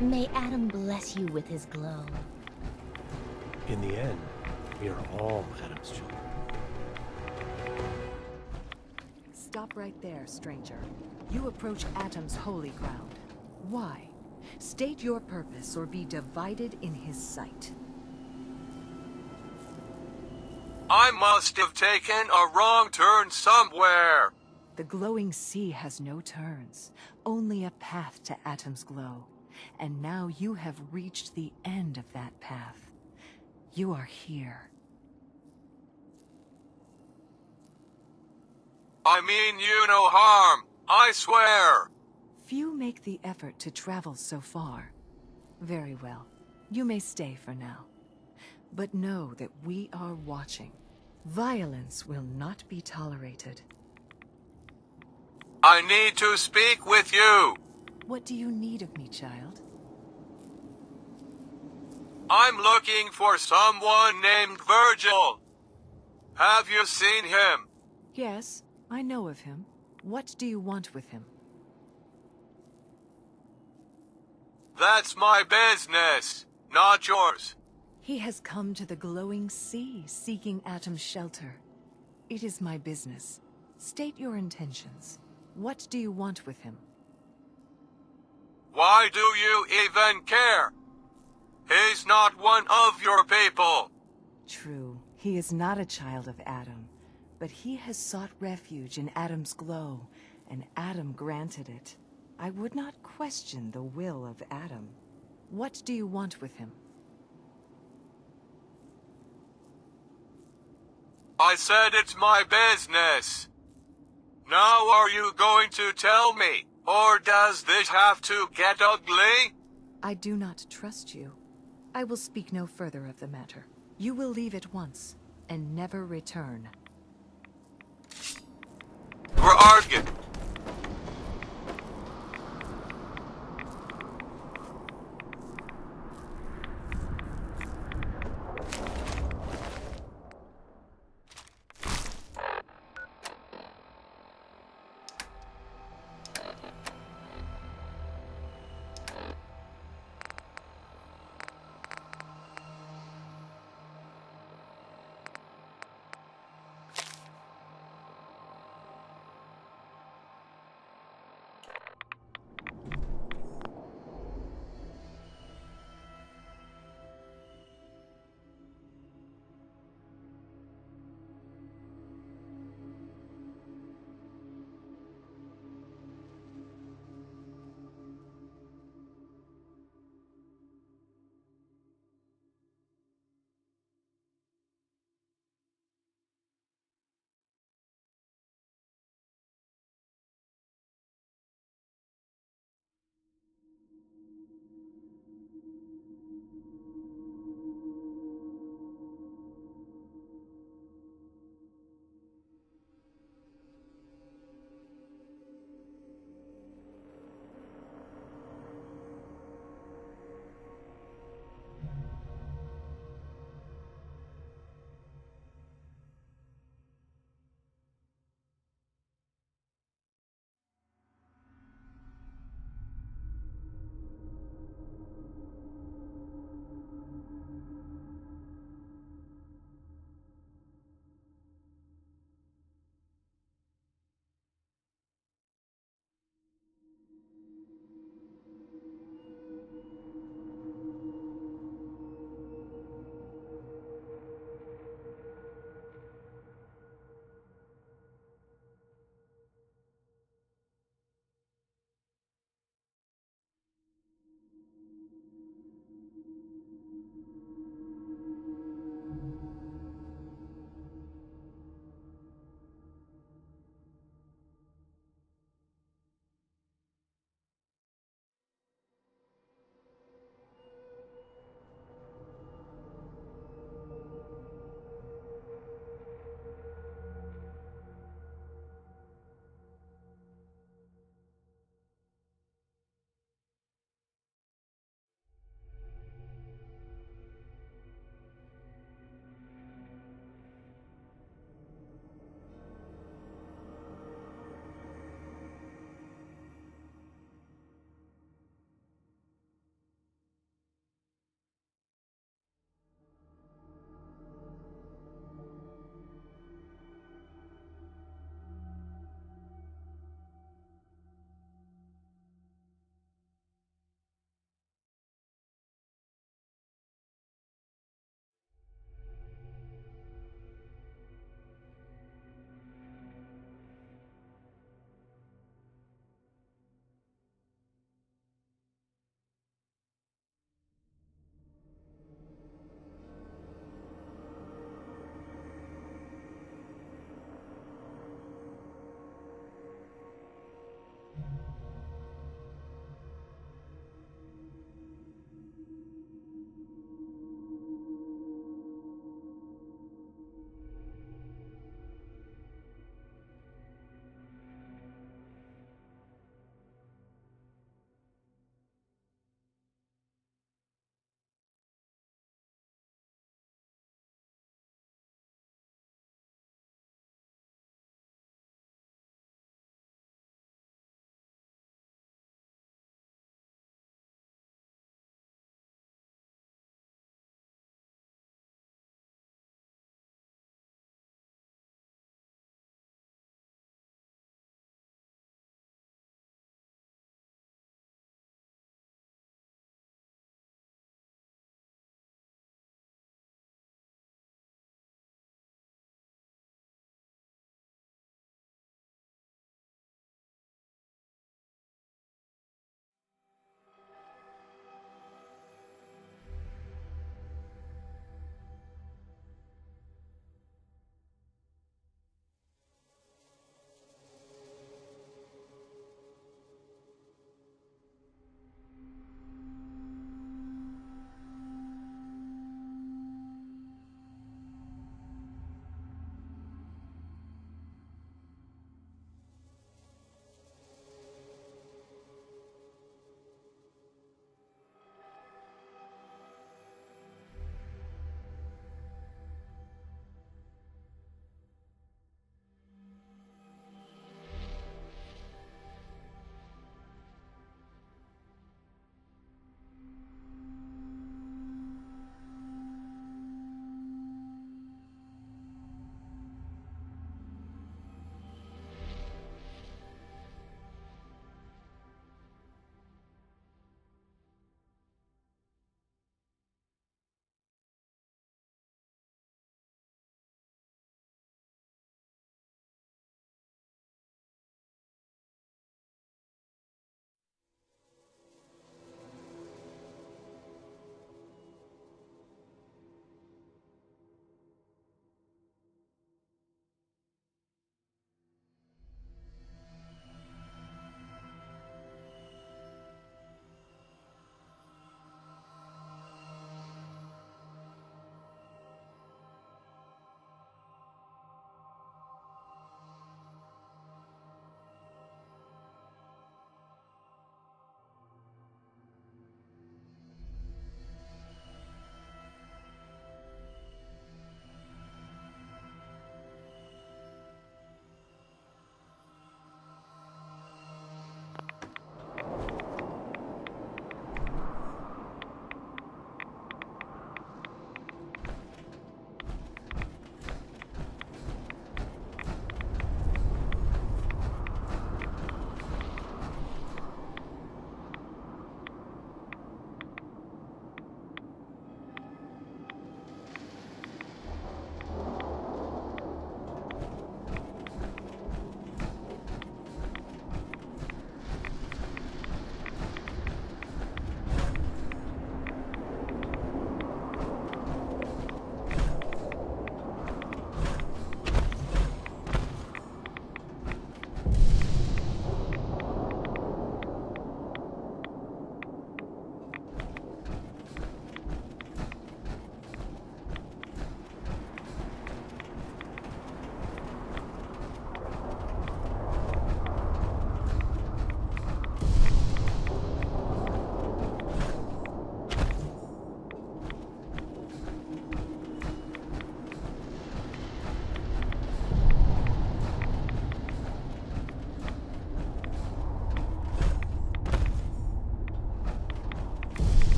May Adam bless you with his glow. In the end, we are all Adam's children. Stop right there, stranger. You approach Atom's holy ground. Why? State your purpose or be divided in his sight. I must have taken a wrong turn somewhere. The glowing sea has no turns, only a path to Atom's glow. And now you have reached the end of that path. You are here. I mean you no harm, I swear. Few make the effort to travel so far. Very well. You may stay for now. But know that we are watching. Violence will not be tolerated. I need to speak with you. What do you need of me, child? I'm looking for someone named Virgil. Have you seen him? Yes, I know of him. What do you want with him? That's my business, not yours. He has come to the glowing sea, seeking Atom's shelter. It is my business. State your intentions. What do you want with him? Why do you even care? He's not one of your people. True, he is not a child of Adam, but he has sought refuge in Adam's glow, and Adam granted it. I would not question the will of Adam. What do you want with him? I said it's my business. Now are you going to tell me? Or does this have to get ugly? I do not trust you. I will speak no further of the matter. You will leave at once, and never return. We're arguing.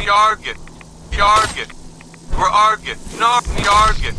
Yargit. Yargit. We're Argit. No, Yargit.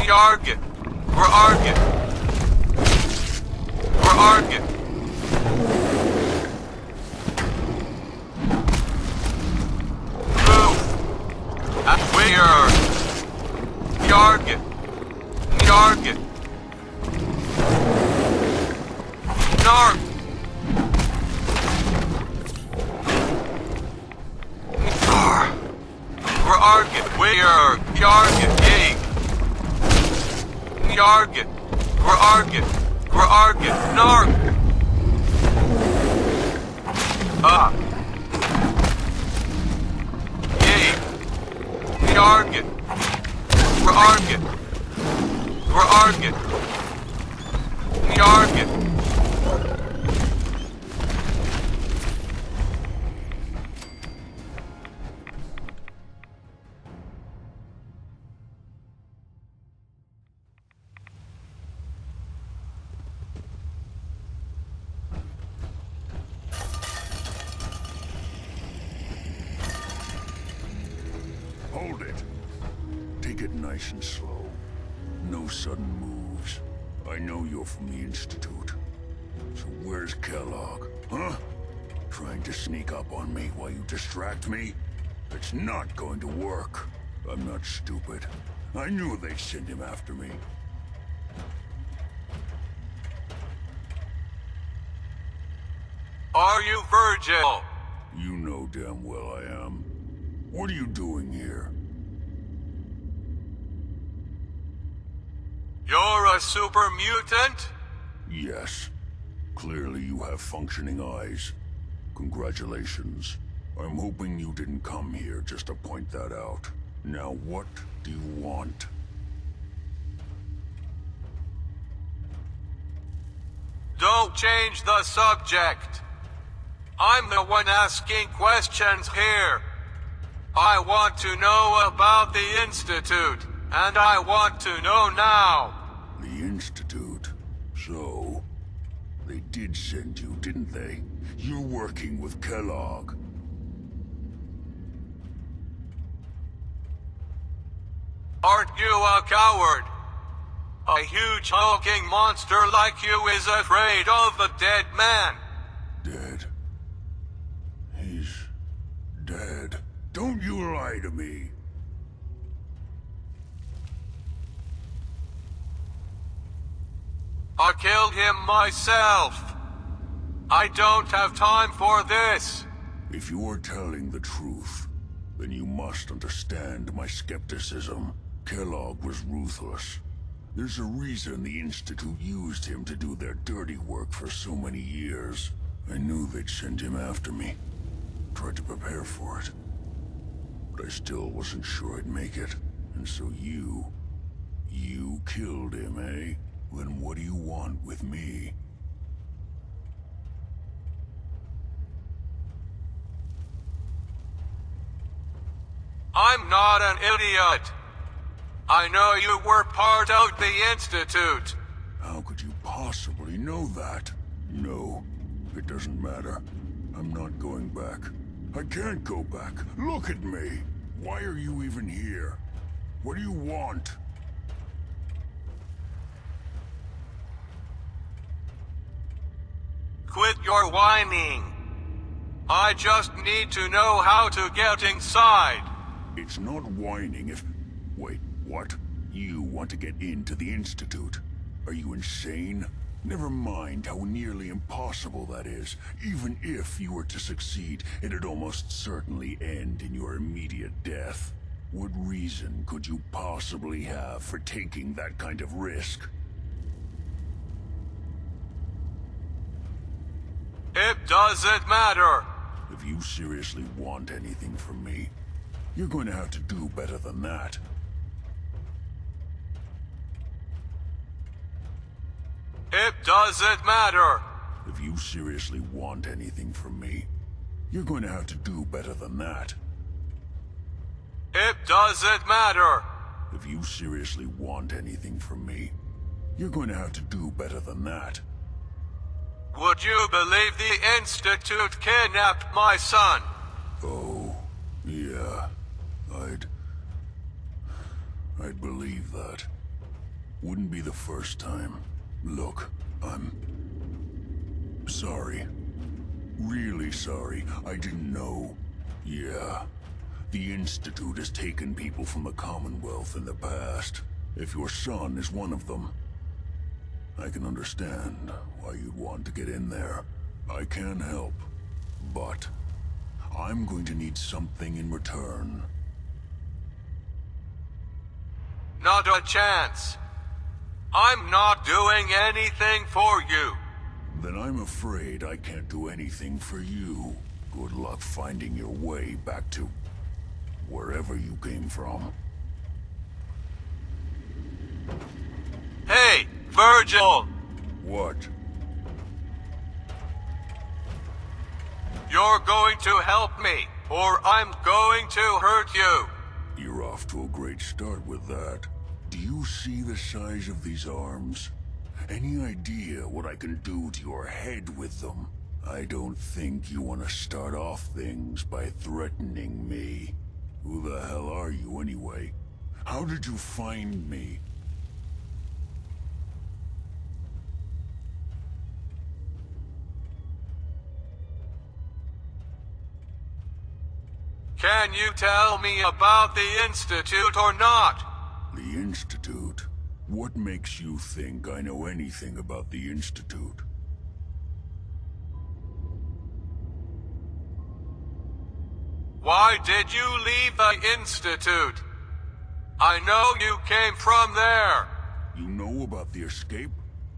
Argit. We're Argit. We're Argit. Move. We're Yargit. Yargit. Narg. We're Argit. We're Yargit. Yay. Argit. We're Argit. We're Argit. Narg. Yay. The Argit. We're Argit. We're Argit. The Argit. Hold it. Take it nice and slow. No sudden moves. I know you're from the Institute. So where's Kellogg, huh? Trying to sneak up on me while you distract me? It's not going to work. I'm not stupid. I knew they'd send him after me. Are you Virgil? You know damn well I am. What are you doing here? You're a super mutant? Yes. Clearly you have functioning eyes. Congratulations. I'm hoping you didn't come here just to point that out. Now what do you want? Don't change the subject. I'm the one asking questions here. I want to know about the Institute, and I want to know now. The Institute? So, they did send you, didn't they? You're working with Kellogg. Aren't you a coward? A huge hulking monster like you is afraid of a dead man. Dead? He's dead. Don't you lie to me. I killed him myself. I don't have time for this. If you're telling the truth, then you must understand my skepticism. Kellogg was ruthless. There's a reason the Institute used him to do their dirty work for so many years. I knew they'd send him after me. Tried to prepare for it. But I still wasn't sure I'd make it. And so you killed him, eh? Then what do you want with me? I'm not an idiot. I know you were part of the Institute. How could you possibly know that? No, it doesn't matter. I'm not going back. I can't go back. Look at me. Why are you even here? What do you want? Quit your whining. I just need to know how to get inside. It's not whining if... Wait, what? You want to get into the Institute? Are you insane? Never mind how nearly impossible that is. Even if you were to succeed, it'd almost certainly end in your immediate death. What reason could you possibly have for taking that kind of risk? It doesn't matter. If you seriously want anything from me, you're going to have to do better than that. It doesn't matter. If you seriously want anything from me, you're going to have to do better than that. It doesn't matter. If you seriously want anything from me, you're going to have to do better than that. Would you believe the Institute kidnapped my son? Oh, yeah. I'd believe that. Wouldn't be the first time. Look, I'm sorry. Really sorry. I didn't know. Yeah. The Institute has taken people from the Commonwealth in the past. If your son is one of them, I can understand why you'd want to get in there. I can help, but I'm going to need something in return. Not a chance. I'm not doing anything for you. Then I'm afraid I can't do anything for you. Good luck finding your way back to wherever you came from. Hey, Virgil! What? You're going to help me, or I'm going to hurt you. You're off to a great start with that. Do you see the size of these arms? Any idea what I can do to your head with them? I don't think you want to start off things by threatening me. Who the hell are you anyway? How did you find me? Can you tell me about the Institute or not? The Institute? What makes you think I know anything about the Institute? Why did you leave the Institute? I know you came from there. You know about the escape?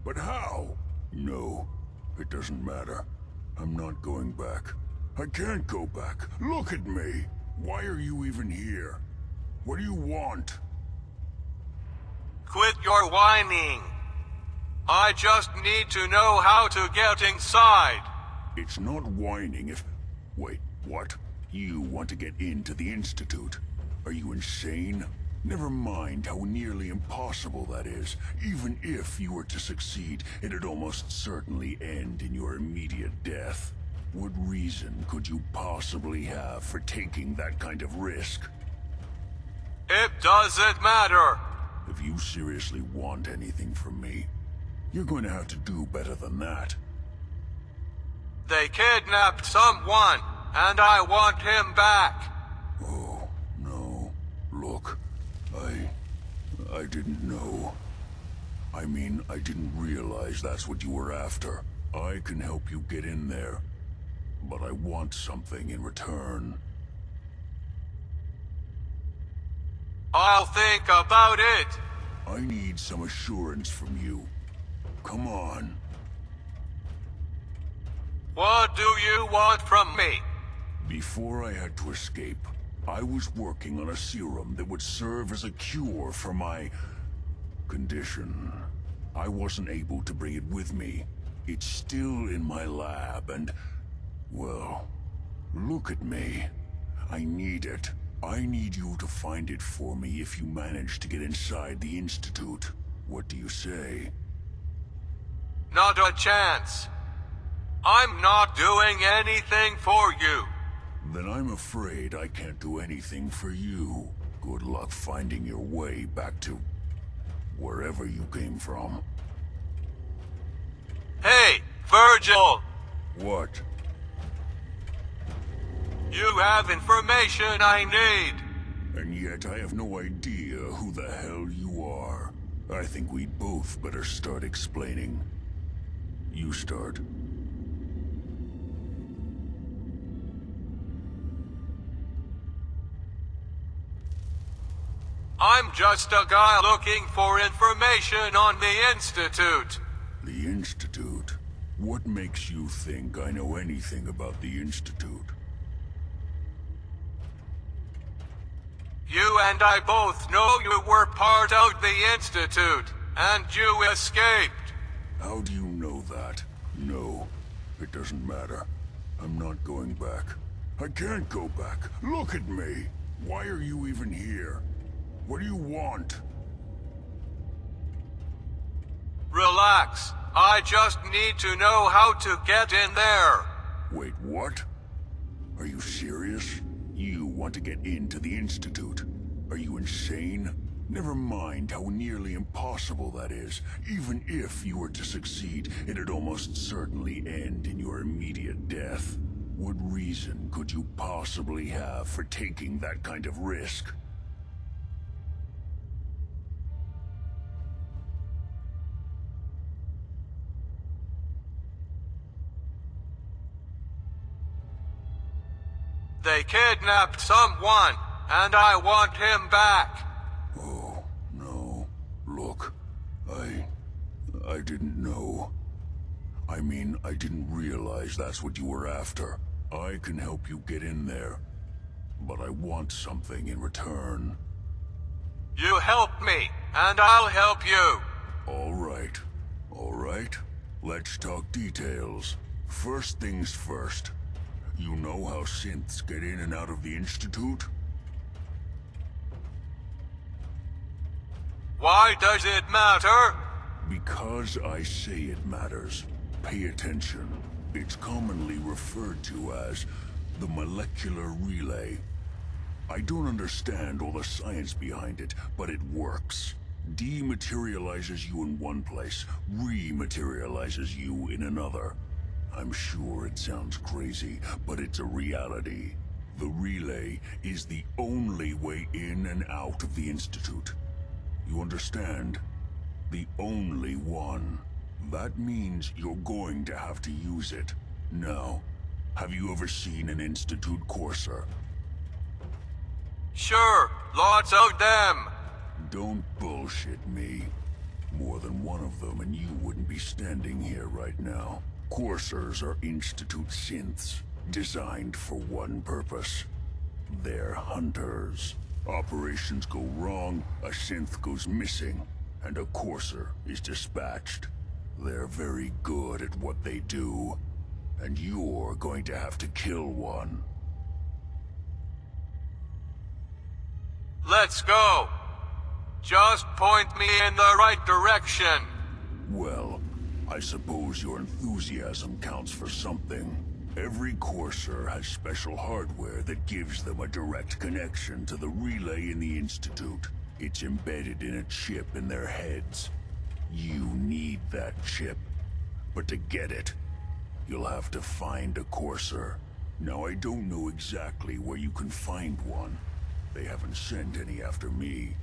But how? No, it doesn't matter. I'm not going back. I can't go back. Look at me. Why are you even here? What do you want? Quit your whining. I just need to know how to get inside. It's not whining if... Wait, what? You want to get into the Institute? Are you insane? Never mind how nearly impossible that is. Even if you were to succeed, it'd almost certainly end in your immediate death. What reason could you possibly have for taking that kind of risk? It doesn't matter. If you seriously want anything from me, you're going to have to do better than that. They kidnapped someone, and I want him back. Oh, no. Look, I didn't know. I mean, I didn't realize that's what you were after. I can help you get in there, but I want something in return. I'll think about it. I need some assurance from you. Come on. What do you want from me? Before I had to escape, I was working on a serum that would serve as a cure for my condition. I wasn't able to bring it with me. It's still in my lab and, well, look at me. I need it. I need you to find it for me if you manage to get inside the Institute. What do you say? Not a chance. I'm not doing anything for you. Then I'm afraid I can't do anything for you. Good luck finding your way back to wherever you came from. Hey, Virgil! What? You have information I need. And yet I have no idea who the hell you are. I think we both better start explaining. You start. I'm just a guy looking for information on the Institute. The Institute? What makes you think I know anything about the Institute? You and I both know you were part of the Institute, and you escaped. How do you know that? No, it doesn't matter. I'm not going back. I can't go back. Look at me. Why are you even here? What do you want? Relax. I just need to know how to get in there. Wait, what? Are you serious? You want to get into the Institute? Are you insane? Never mind how nearly impossible that is. Even if you were to succeed, it'd almost certainly end in your immediate death. What reason could you possibly have for taking that kind of risk? They kidnapped someone, and I want him back. Oh, no. Look, I didn't know. I mean, I didn't realize that's what you were after. I can help you get in there, but I want something in return. You help me, and I'll help you. All right. All right. Let's talk details. First things first. You know how synths get in and out of the Institute? Why does it matter? Because I say it matters. Pay attention. It's commonly referred to as the molecular relay. I don't understand all the science behind it, but it works. Dematerializes you in one place, rematerializes you in another. I'm sure it sounds crazy, but it's a reality. The relay is the only way in and out of the Institute. You understand? The only one. That means you're going to have to use it. Now, have you ever seen an Institute courser? Sure, lots of them. Don't bullshit me. More than one of them and you wouldn't be standing here right now. Coursers are Institute synths, designed for one purpose. They're hunters. Operations go wrong, a synth goes missing, and a courser is dispatched. They're very good at what they do, and you're going to have to kill one. Let's go. Just point me in the right direction. Well, I suppose your enthusiasm counts for something. Every courser has special hardware that gives them a direct connection to the relay in the Institute. It's embedded in a chip in their heads. You need that chip. But to get it, you'll have to find a courser. Now, I don't know exactly where you can find one. They haven't sent any after me.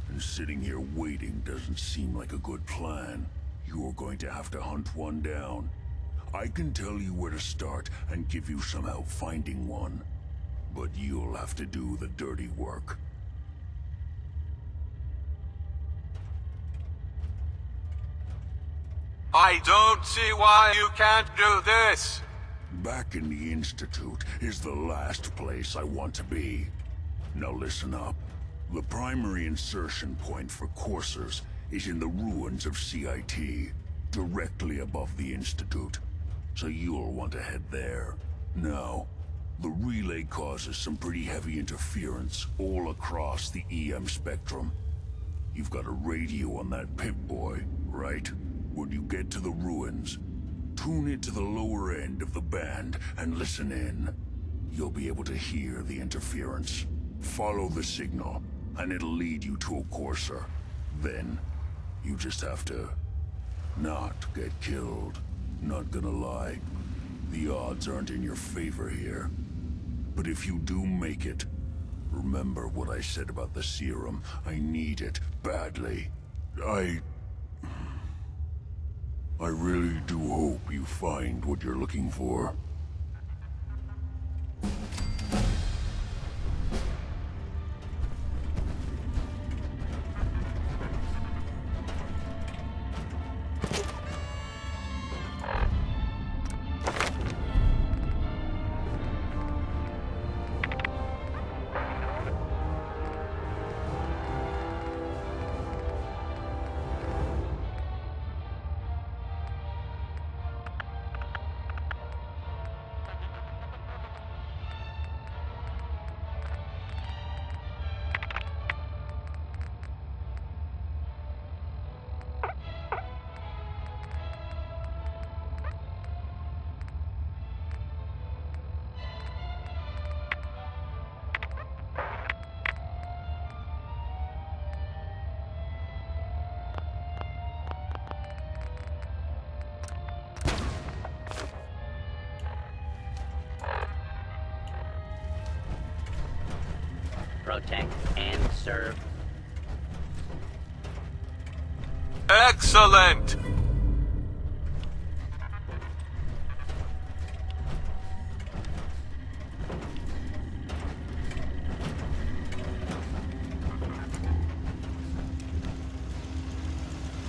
And sitting here waiting doesn't seem like a good plan. You're going to have to hunt one down. I can tell you where to start and give you some help finding one. But you'll have to do the dirty work. I don't see why you can't do this. Back in the Institute is the last place I want to be. Now listen up. The primary insertion point for coursers is in the ruins of CIT, directly above the Institute. So you'll want to head there. Now, the relay causes some pretty heavy interference all across the EM spectrum. You've got a radio on that Pip-Boy, right? When you get to the ruins, tune it to the lower end of the band and listen in. You'll be able to hear the interference. Follow the signal, and it'll lead you to a courser. Then, you just have to not get killed. Not gonna lie, the odds aren't in your favor here. But if you do make it, remember what I said about the serum. I need it badly. I really do hope you find what you're looking for. Protect and serve. Excellent!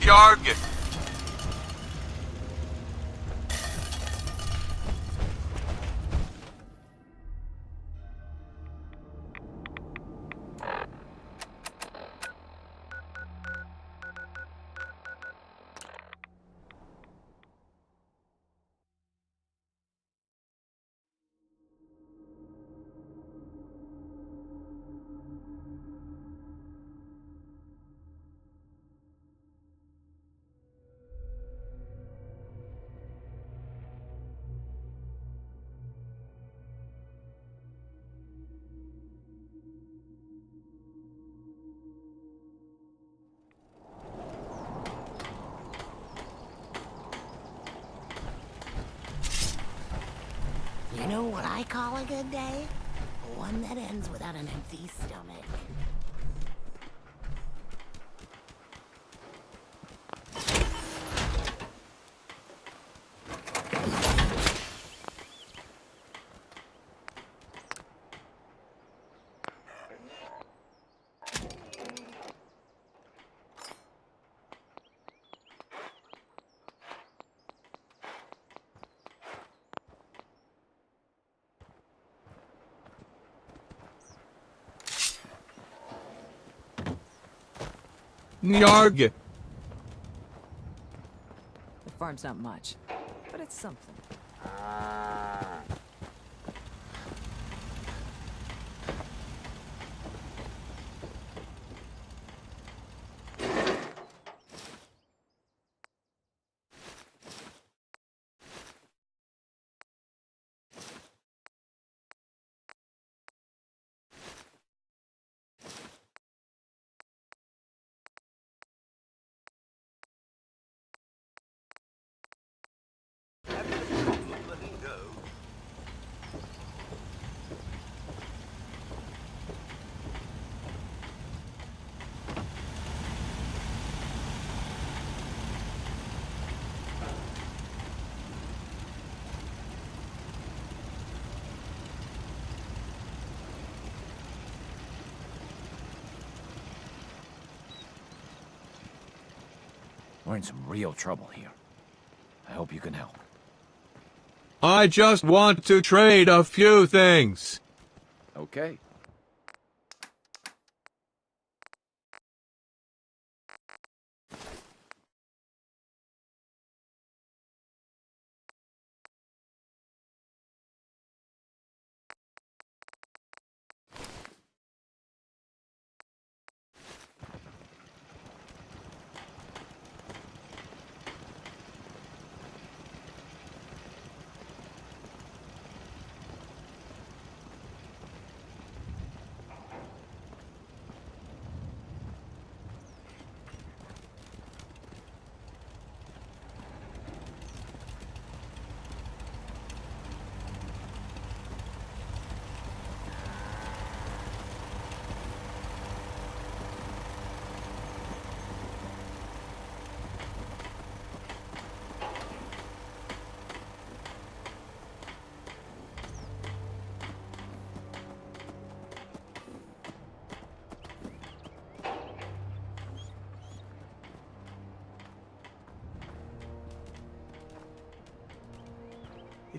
Yarg! You know what I call a good day? One that ends without an empty stomach. Yarg! The farm's not much, but it's something. We're in some real trouble here. I hope you can help. I just want to trade a few things. Okay.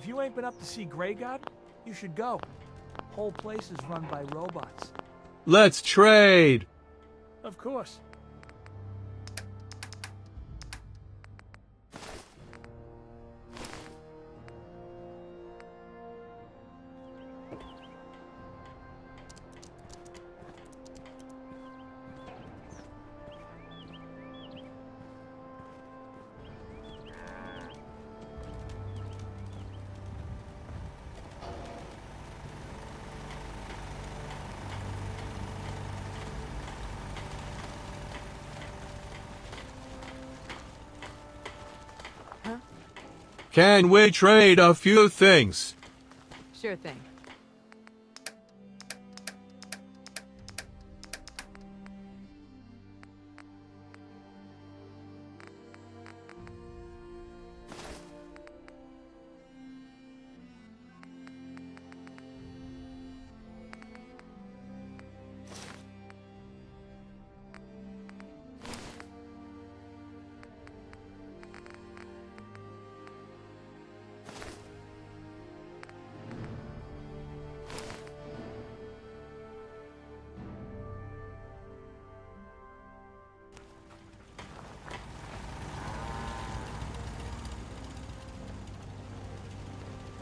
If you ain't been up to see Greyguard, you should go. Whole place is run by robots. Let's trade! Of course. Can we trade a few things? Sure thing.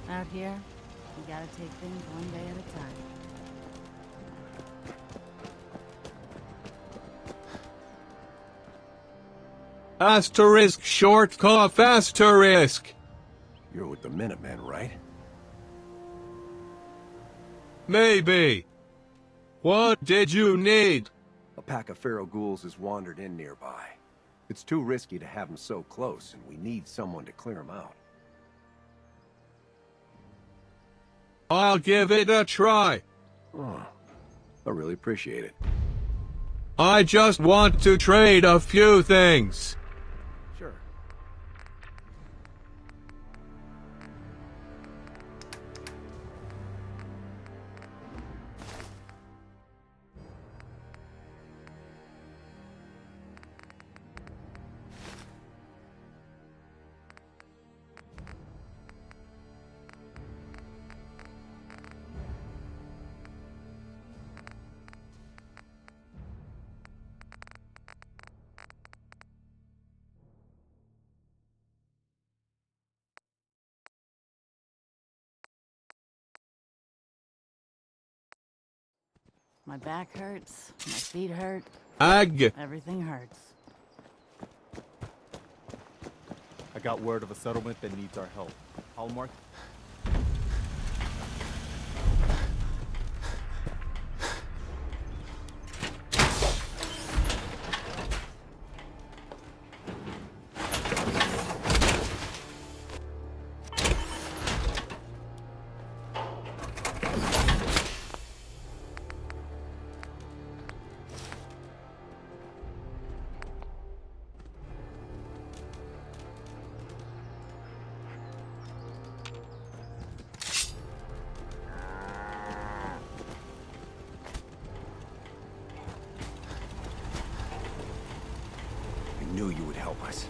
Out here, you gotta take things one day at a time. Asterisk short cough asterisk. You're with the Minutemen, right? Maybe. What did you need? A pack of feral ghouls has wandered in nearby. It's too risky to have them so close, and we need someone to clear them out. I'll give it a try. Oh, I really appreciate it. I just want to trade a few things. Sure. My back hurts, my feet hurt. Ag. Everything hurts. I got word of a settlement that needs our help. Hallmark? I knew you would help us.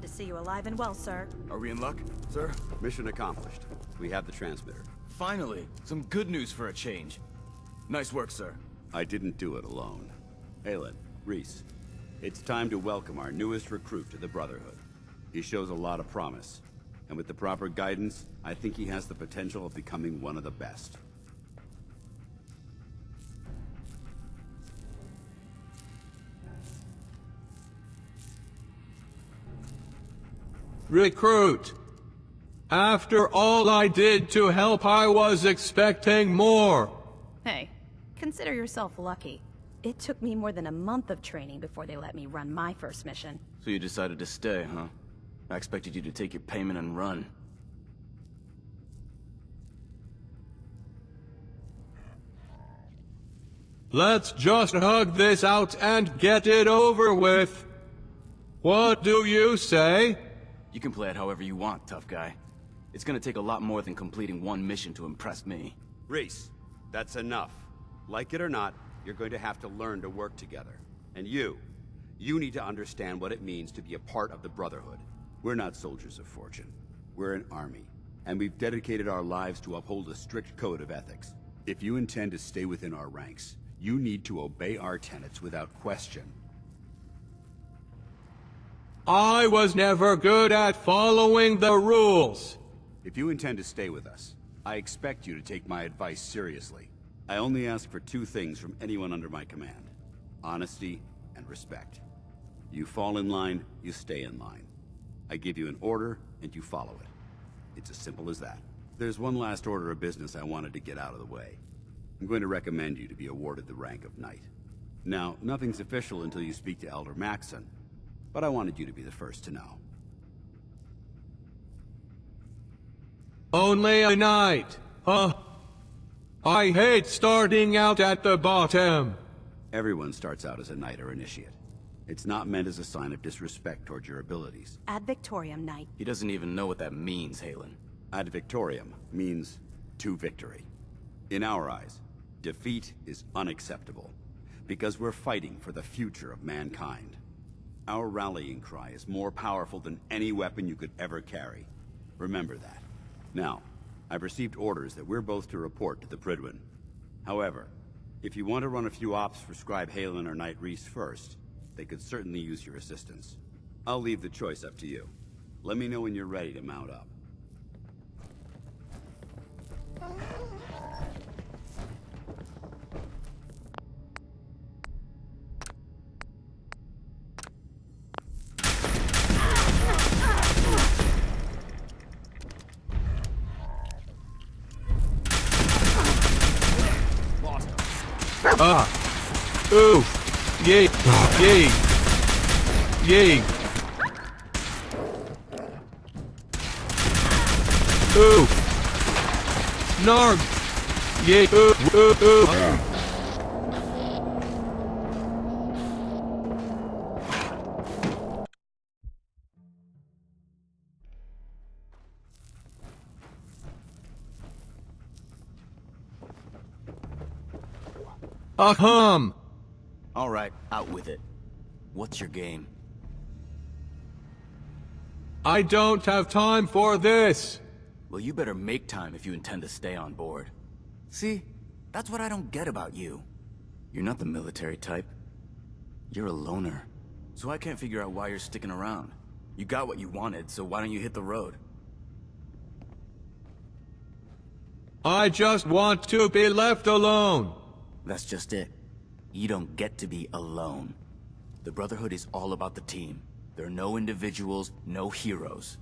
to see you alive and well, sir. Are we in luck? Sir, mission accomplished. We have the transmitter. Finally, some good news for a change. Nice work, sir. I didn't do it alone. Aelin, Reese, it's time to welcome our newest recruit to the Brotherhood. He shows a lot of promise, and with the proper guidance, I think he has the potential of becoming one of the best. Recruit! After all I did to help, I was expecting more. Hey, consider yourself lucky. It took me more than a month of training before they let me run my first mission. So you decided to stay, huh? I expected you to take your payment and run. Let's just hug this out and get it over with. What do you say? You can play it however you want, tough guy. It's gonna take a lot more than completing one mission to impress me. Reese, that's enough. Like it or not, you're going to have to learn to work together. And you need to understand what it means to be a part of the Brotherhood. We're not soldiers of fortune. We're an army, and we've dedicated our lives to uphold a strict code of ethics. If you intend to stay within our ranks, you need to obey our tenets without question. I was never good at following the rules. If you intend to stay with us, I expect you to take my advice seriously. I only ask for two things from anyone under my command: honesty and respect. You fall in line, you stay in line. I give you an order, and you follow it. It's as simple as that. There's one last order of business I wanted to get out of the way. I'm going to recommend you to be awarded the rank of Knight. Now, nothing's official until you speak to Elder Maxson, but I wanted you to be the first to know. Only a knight. I hate starting out at the bottom. Everyone starts out as a knight or initiate. It's not meant as a sign of disrespect towards your abilities. Ad Victoriam, Knight. He doesn't even know what that means, Halen. Ad Victoriam means to victory. In our eyes, defeat is unacceptable, because we're fighting for the future of mankind. Our rallying cry is more powerful than any weapon you could ever carry. Remember that. Now, I've received orders that we're both to report to the Pridwin. However, if you want to run a few ops for Scribe Halen or Knight Reese first, they could certainly use your assistance. I'll leave the choice up to you. Let me know when you're ready to mount up. Ooh. Yay. Yay. Yay. Ooh. Narg. Yay. Ooh. Ahem. All right, out with it. What's your game? I don't have time for this. Well, you better make time if you intend to stay on board. See, that's what I don't get about you. You're not the military type. You're a loner. So I can't figure out why you're sticking around. You got what you wanted, so why don't you hit the road? I just want to be left alone. That's just it. You don't get to be alone. The Brotherhood is all about the team. There are no individuals, no heroes.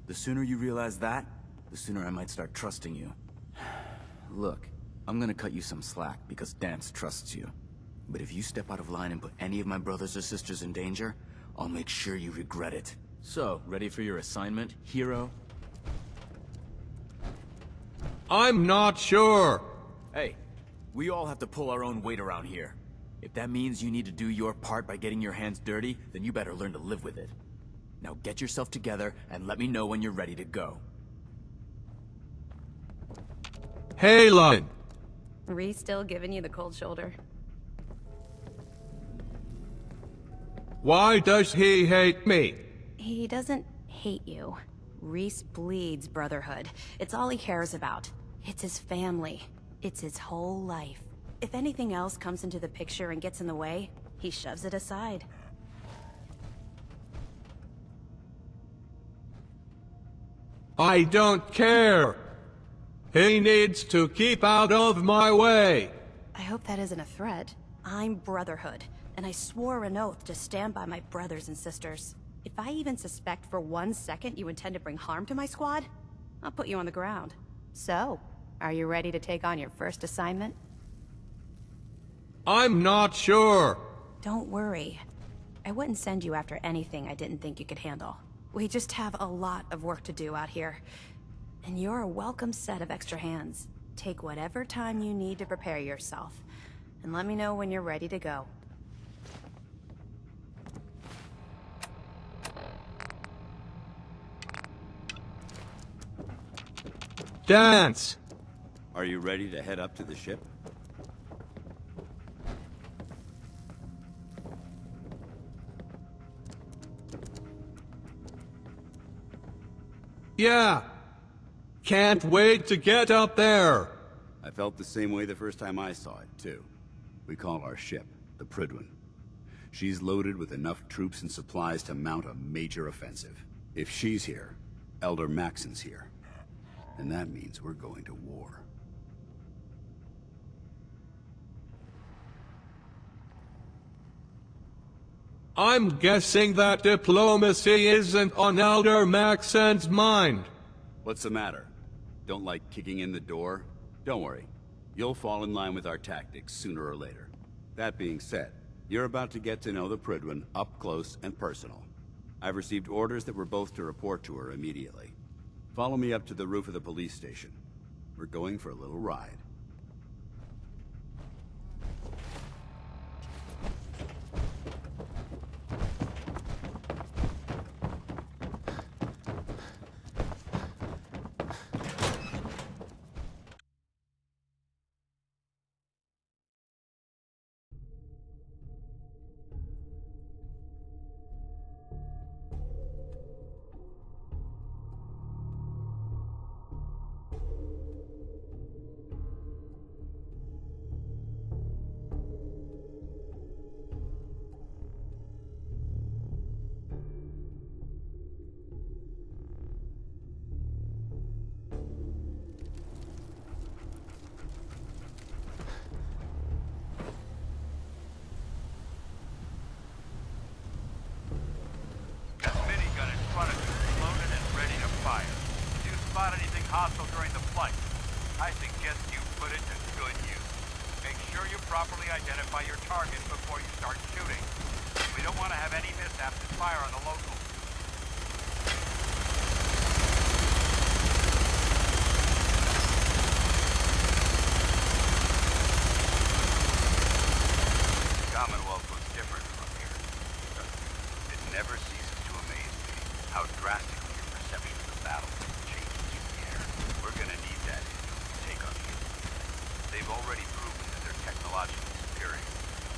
The sooner you realize that, the sooner I might start trusting you. Look, I'm gonna cut you some slack because Dance trusts you. But if you step out of line and put any of my brothers or sisters in danger, I'll make sure you regret it. So, ready for your assignment, hero? I'm not sure. Hey, we all have to pull our own weight around here. If that means you need to do your part by getting your hands dirty, then you better learn to live with it. Now get yourself together and let me know when you're ready to go. Halen! Reese still giving you the cold shoulder? Why does he hate me? He doesn't hate you. Reese bleeds Brotherhood. It's all he cares about. It's his family. It's his whole life. If anything else comes into the picture and gets in the way, he shoves it aside. I don't care. He needs to keep out of my way. I hope that isn't a threat. I'm Brotherhood, and I swore an oath to stand by my brothers and sisters. If I even suspect for 1 second you intend to bring harm to my squad, I'll put you on the ground. So, are you ready to take on your first assignment? I'm not sure. Don't worry. I wouldn't send you after anything I didn't think you could handle. We just have a lot of work to do out here. And you're a welcome set of extra hands. Take whatever time you need to prepare yourself. And let me know when you're ready to go. Dance! Are you ready to head up to the ship? Yeah. Can't wait to get up there. I felt the same way the first time I saw it, too. We call our ship the Prydwen. She's loaded with enough troops and supplies to mount a major offensive. If she's here, Elder Maxon's here. And that means we're going to war. I'm guessing that diplomacy isn't on Elder Maxon's mind. What's the matter? Don't like kicking in the door? Don't worry. You'll fall in line with our tactics sooner or later. That being said, you're about to get to know the Prydwen up close and personal. I've received orders that we're both to report to her immediately. Follow me up to the roof of the police station. We're going for a little ride. hostile during the flight. I suggest you put it to good use. Make sure you properly identify your target before you start shooting. We don't want to have any mishaps and fire on the locals. Commonwealth was different from here. It never ceases to amaze me how drastically your perception of the battle changes in the air. We're gonna need that to take on the enemy. They've already proven that they're technologically superior,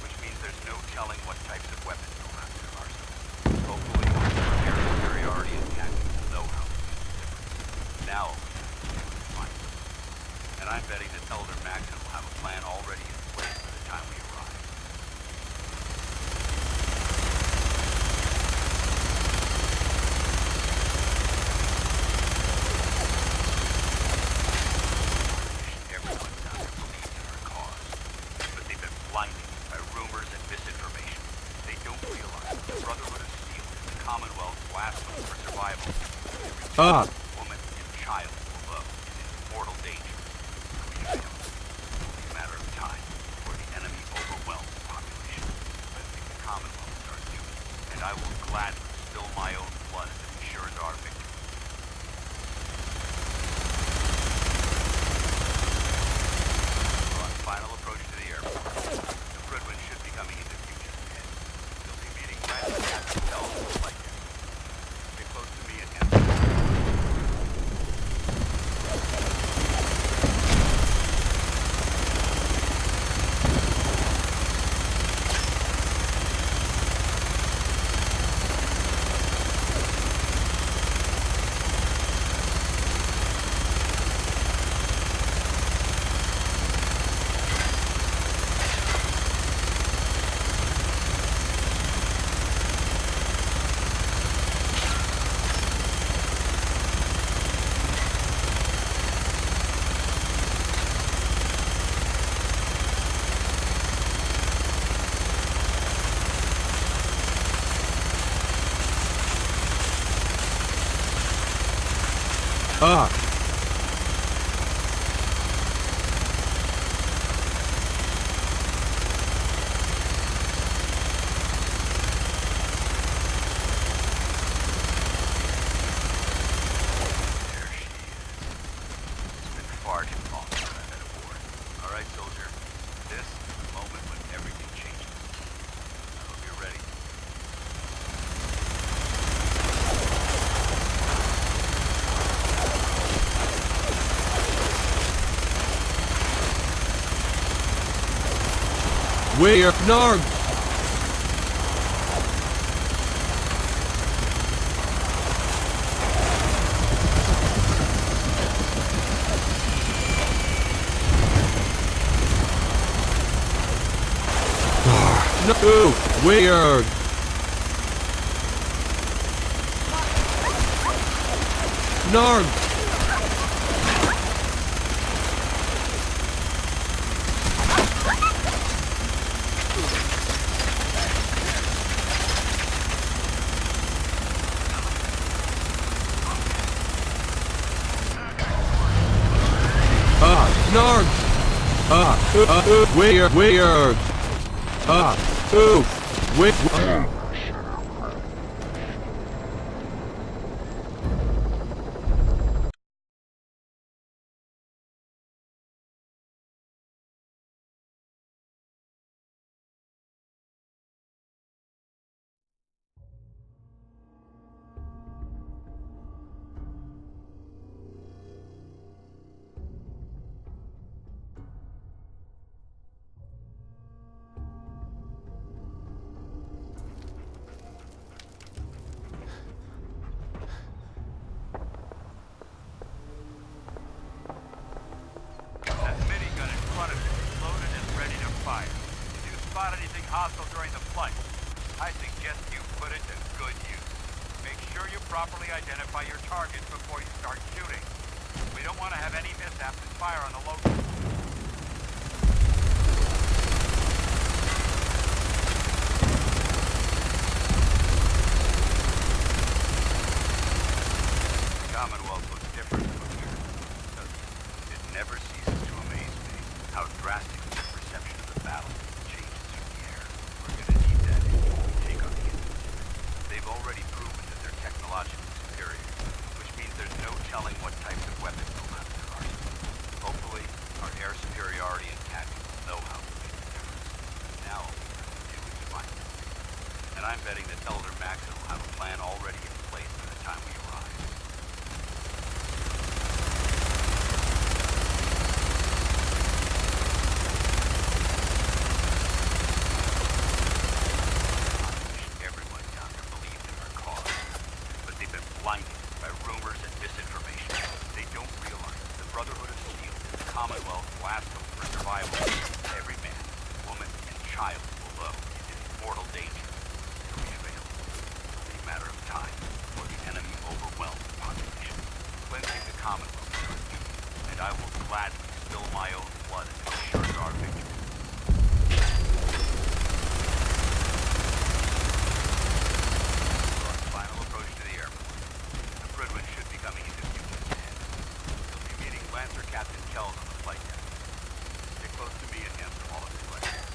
which means there's no telling what types of weapons they'll have in their arsenal. Hopefully, their superiority in tactical know-how will be different. Now, we have to find them. And I'm betting that Elder Maxon will have a plan already in place by the time we arrive. Woman and child below is in mortal danger. We know. It's a matter of time before the enemy overwhelms the population. I think the Commonwealth will start doing it, and I will gladly spill my own blood if it ensures our victory. We're on final approach to the airport. The Prydwen should be coming into view just ahead. You'll be meeting Brandon at the hotel like this. Stay close to me and him. Far too long since I've been aboard. All right, soldier. This is the moment when everything changes. I hope you're ready. Where? Narg! No! Where? Narg! Narg! Where? Where? That minigun in front of you is loaded and ready to fire. If you spot anything hostile during the flight, I suggest you put it to good use. Make sure you properly identify your targets before you start shooting. We don't want to have any mishaps and fire on the local. The Commonwealth looks different from here. It never ceases to amaze me how drastically the perception of the battle changes through the air. We're gonna need that if we take on the enemy. They've already proven that they're technologically superior, which means there's no telling what types of weapons they'll have in their arsenal. Hopefully, our air superiority and tactical know-how will make the difference. Now all we have to do is find them. And I'm betting that Elder Maxon will have a plan already in place by the time we arrive. Blinded by rumors and misinformation. They don't realize that the Brotherhood of Steel is the Commonwealth's last hope for survival. Every man, woman, and child below is in mortal danger. If we fail, it'll be a matter of time before the enemy overwhelms the population. Cleansing the Commonwealth is our duty, and I will gladly spill my own blood if it ensures our victory. Final approach to the airport. Fredwin should be coming into view just ahead. He'll be meeting Lancer Captain Kells on the flight deck. Stick close to me and him for all of his questions.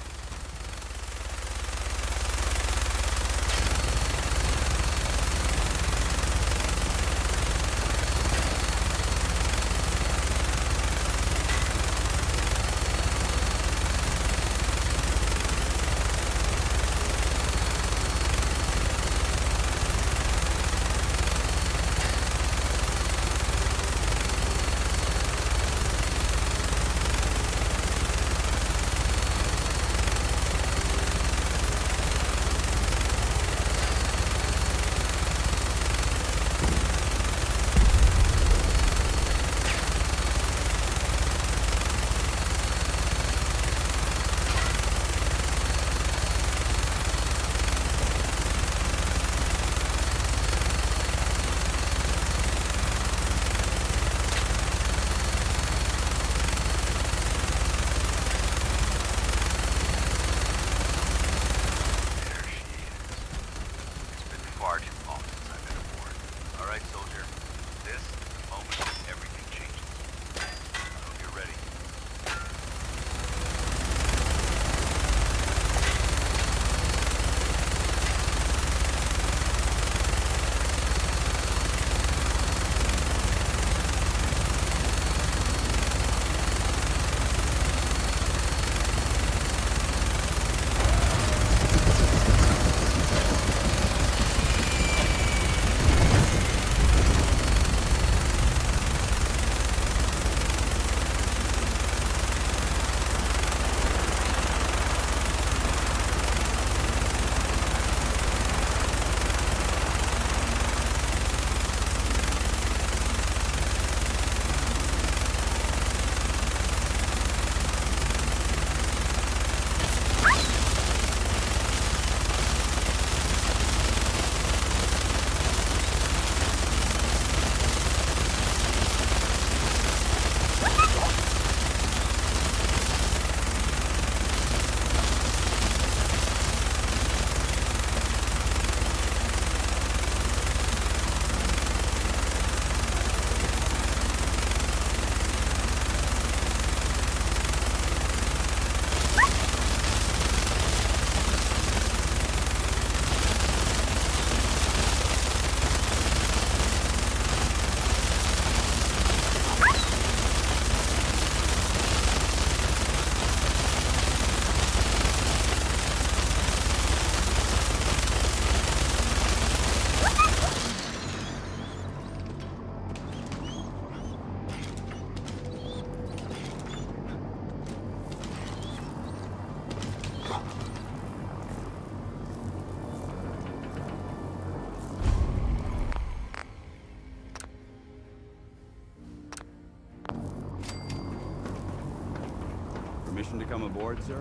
Permission to come aboard, sir?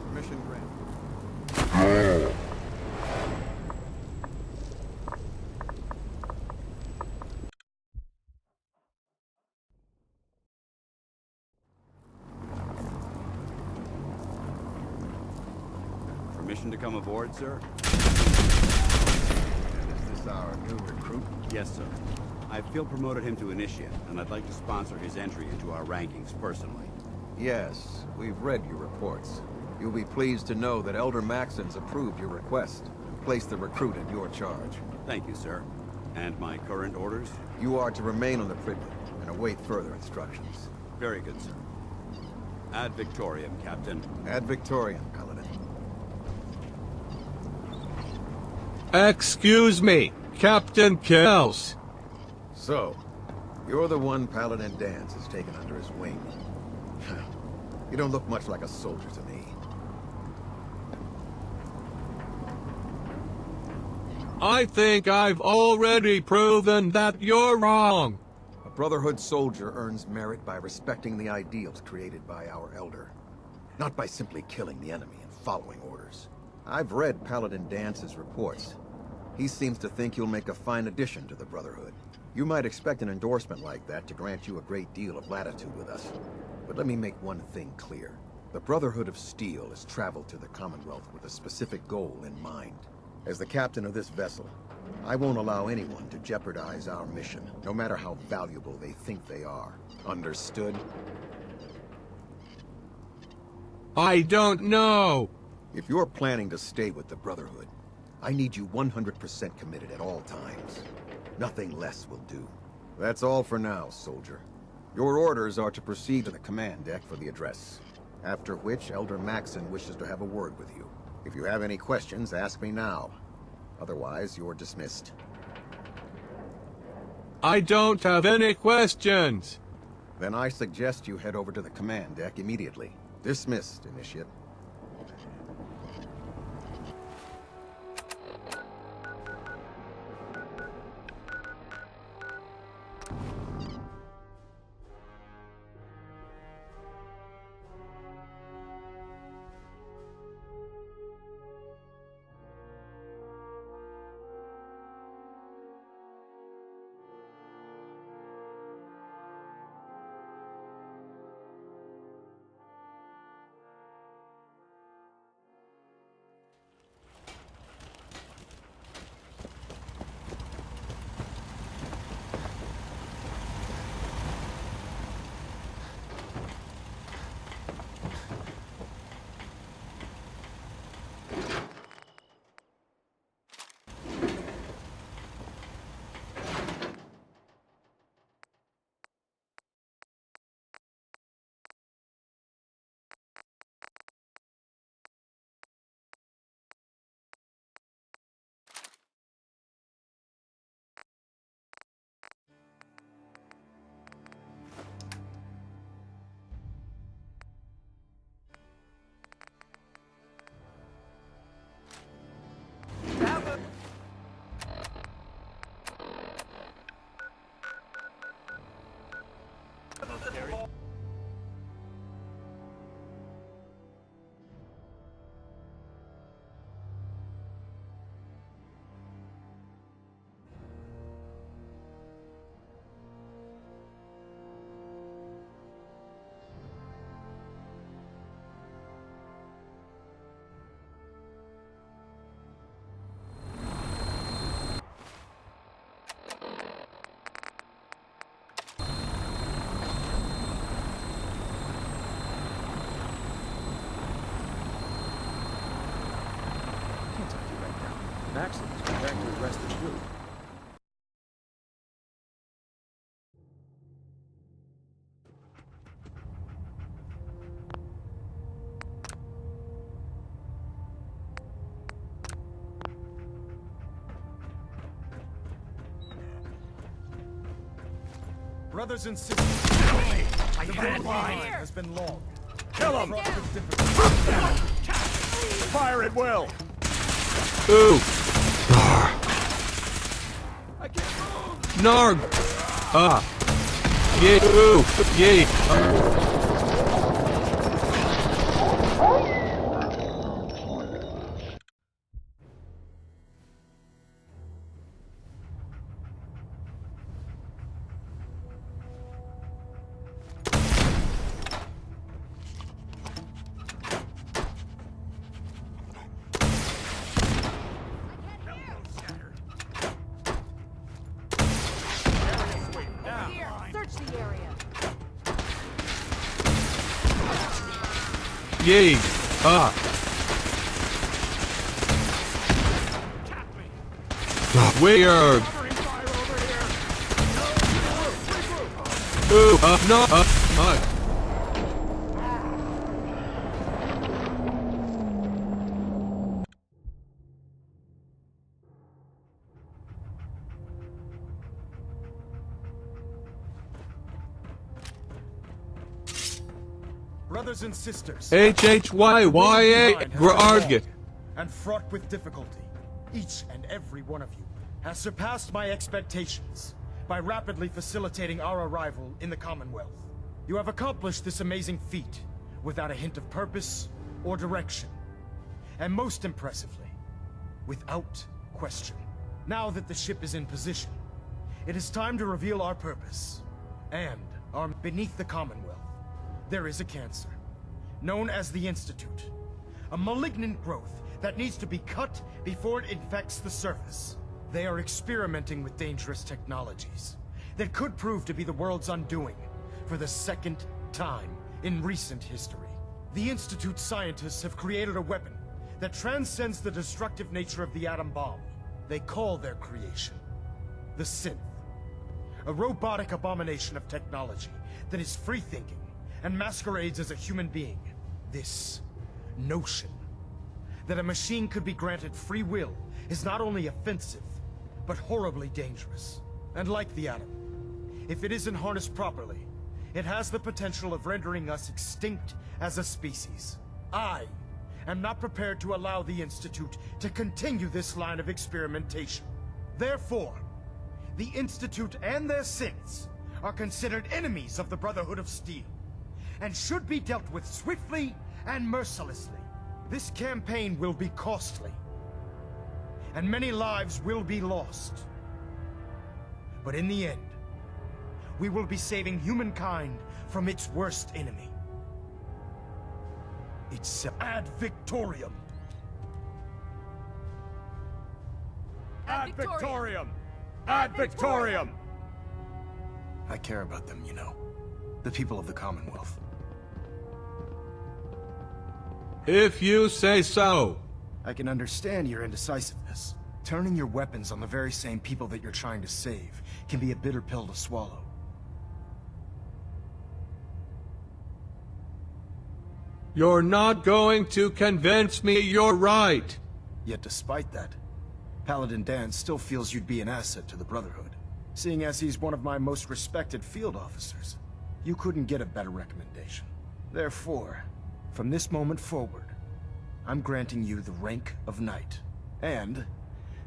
Permission granted. Permission to come aboard, sir? And is this our new recruit? Yes, sir. I field promoted him to initiate, and I'd like to sponsor his entry into our rankings personally. Yes, we've read your reports. You'll be pleased to know that Elder Maxon's approved your request and placed the recruit in your charge. Thank you, sir. And my current orders? You are to remain on the Pridman and await further instructions. Very good, sir. Ad Victoriam, Captain. Ad Victoriam, Paladin. Excuse me, Captain Kells. So, you're the one Paladin Danse has taken under his wing. You don't look much like a soldier to me. I think I've already proven that you're wrong. A Brotherhood soldier earns merit by respecting the ideals created by our Elder, not by simply killing the enemy and following orders. I've read Paladin Dance's reports. He seems to think you'll make a fine addition to the Brotherhood. You might expect an endorsement like that to grant you a great deal of latitude with us. But let me make one thing clear. The Brotherhood of Steel has traveled to the Commonwealth with a specific goal in mind. As the captain of this vessel, I won't allow anyone to jeopardize our mission, no matter how valuable they think they are. Understood? I don't know. If you're planning to stay with the Brotherhood, I need you 100% committed at all times. Nothing less will do. That's all for now, soldier. Your orders are to proceed to the command deck for the address. After which, Elder Maxon wishes to have a word with you. If you have any questions, ask me now. Otherwise, you're dismissed. I don't have any questions. Then I suggest you head over to the command deck immediately. Dismissed, Initiate. Maxon is preparing to arrest the group. Brothers and sisters, the red line has been long. Kill him! Fire at will! Ooh. Narg! Ah! Yay! Ooh! Yay! Yay! Weird! Ooh, no, Brothers and sisters, HHYYA Grarg. and fraught with difficulty, each and every one of you has surpassed my expectations by rapidly facilitating our arrival in the Commonwealth. You have accomplished this amazing feat without a hint of purpose or direction, and most impressively, without question. Now that the ship is in position, it is time to reveal our purpose, and beneath the Commonwealth, there is a cancer, known as the Institute. A malignant growth that needs to be cut before it infects the surface. They are experimenting with dangerous technologies that could prove to be the world's undoing for the second time in recent history. The Institute scientists have created a weapon that transcends the destructive nature of the atom bomb. They call their creation the Synth, a robotic abomination of technology that is free-thinking and masquerades as a human being. This notion that a machine could be granted free will is not only offensive, but horribly dangerous. And like the atom, if it isn't harnessed properly, it has the potential of rendering us extinct as a species. I am not prepared to allow the Institute to continue this line of experimentation. Therefore, the Institute and their synths are considered enemies of the Brotherhood of Steel, and should be dealt with swiftly and mercilessly. This campaign will be costly, and many lives will be lost. But in the end, we will be saving humankind from its worst enemy. It's ad victoriam. Ad victoriam! Ad victoriam! I care about them, you know. The people of the Commonwealth. If you say so. I can understand your indecisiveness. Turning your weapons on the very same people that you're trying to save can be a bitter pill to swallow. You're not going to convince me you're right. Yet despite that, Paladin Dan still feels you'd be an asset to the Brotherhood. Seeing as he's one of my most respected field officers, you couldn't get a better recommendation. Therefore, from this moment forward, I'm granting you the rank of Knight. And,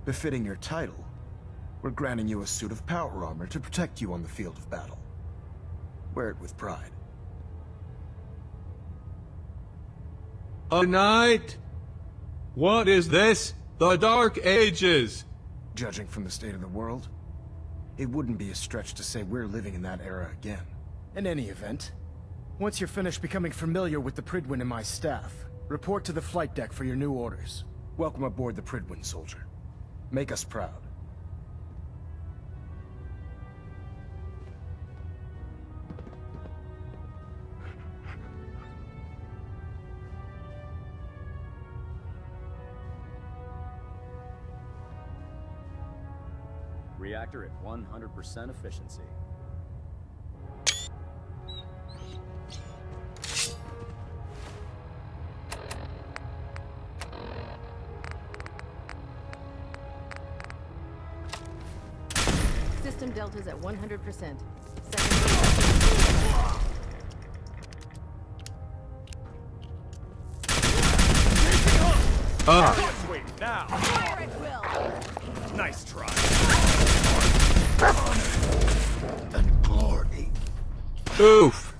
befitting your title, we're granting you a suit of power armor to protect you on the field of battle. Wear it with pride. A knight? What is this? The Dark Ages? Judging from the state of the world, it wouldn't be a stretch to say we're living in that era again. In any event, once you're finished becoming familiar with the Pridwin and my staff, report to the flight deck for your new orders. Welcome aboard the Pridwin, soldier. Make us proud. Reactor at 100% efficiency. System delta's at 100%. Wait, now! Fire at will! Nice try. And glory. Oof.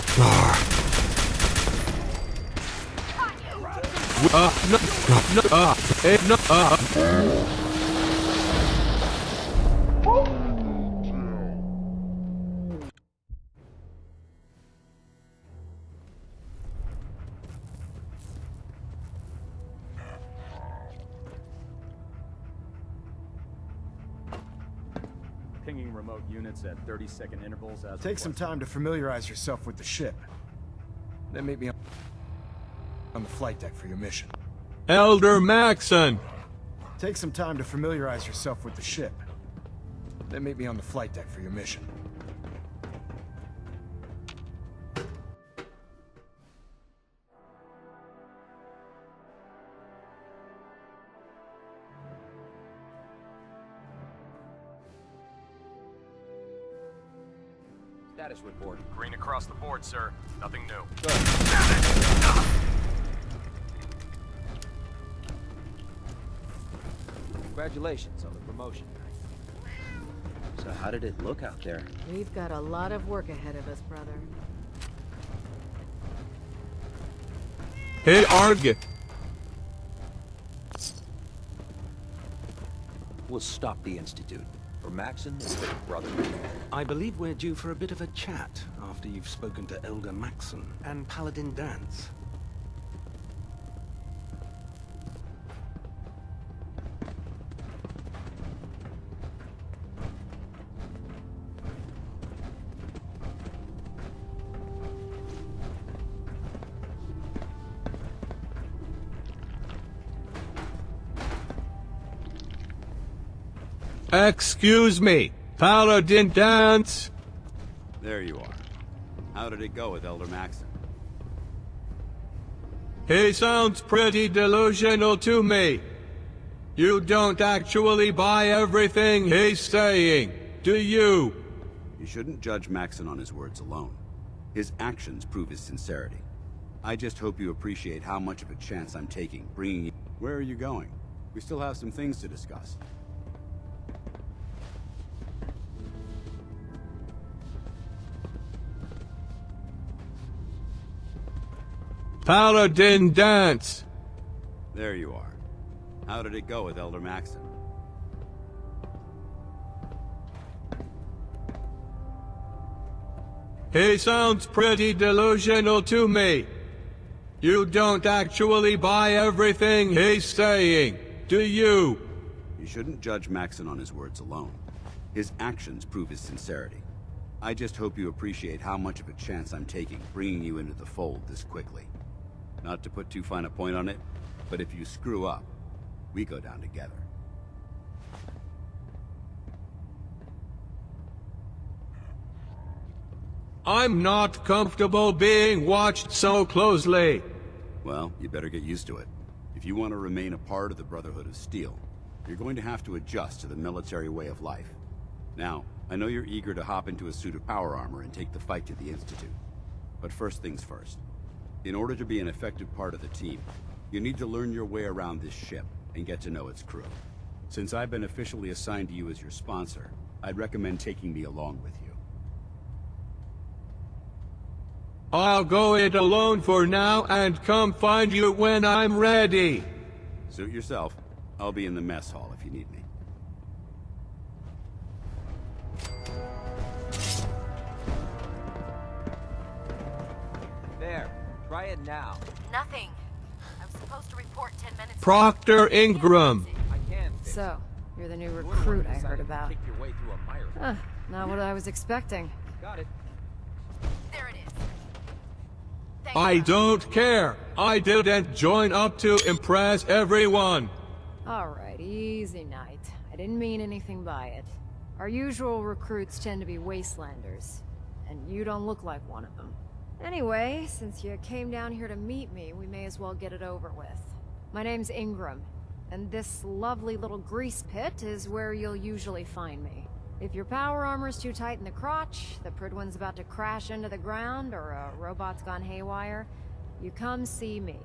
Pinging remote units at 30-second intervals as Take some time to familiarize yourself with the ship. Then meet me On the flight deck for your mission. Elder Maxon! Take some time to familiarize yourself with the ship. Then meet me on the flight deck for your mission. Status report. Green across the board, sir. Nothing new. Congratulations on the promotion. So how did it look out there? We've got a lot of work ahead of us, brother. Hey, Arg! We'll stop the Institute. For Maxon and for the Brotherhood. I believe we're due for a bit of a chat after you've spoken to Elder Maxon and Paladin Dance. Excuse me, Paladin Dance? There you are. How did it go with Elder Maxon? He sounds pretty delusional to me. You don't actually buy everything he's saying, do you? You shouldn't judge Maxon on his words alone. His actions prove his sincerity. I just hope you appreciate how much of a chance I'm taking, bringing you... Where are you going? We still have some things to discuss. Paladin Dance! There you are. How did it go with Elder Maxon? He sounds pretty delusional to me. You don't actually buy everything he's saying, do you? You shouldn't judge Maxon on his words alone. His actions prove his sincerity. I just hope you appreciate how much of a chance I'm taking, bringing you into the fold this quickly. Not to put too fine a point on it, but if you screw up, we go down together. I'm not comfortable being watched so closely. Well, you better get used to it. If you want to remain a part of the Brotherhood of Steel, you're going to have to adjust to the military way of life. Now, I know you're eager to hop into a suit of power armor and take the fight to the Institute. But first things first. In order to be an effective part of the team, you need to learn your way around this ship and get to know its crew. Since I've been officially assigned to you as your sponsor, I'd recommend taking me along with you. I'll go it alone for now and come find you when I'm ready. Suit yourself. I'll be in the mess hall if you need me. There. Try it now. Nothing. I was supposed to report 10 minutes. Proctor Ingram. So, you're the new recruit I heard about. Huh, not what I was expecting. Got it. There it is. I don't care. I didn't join up to impress everyone. Alright, easy night. I didn't mean anything by it. Our usual recruits tend to be wastelanders, and you don't look like one of them. Anyway, since you came down here to meet me, we may as well get it over with. My name's Ingram, and this lovely little grease pit is where you'll usually find me. If your power armor's too tight in the crotch, the Pridwin's about to crash into the ground, or a robot's gone haywire, you come see me.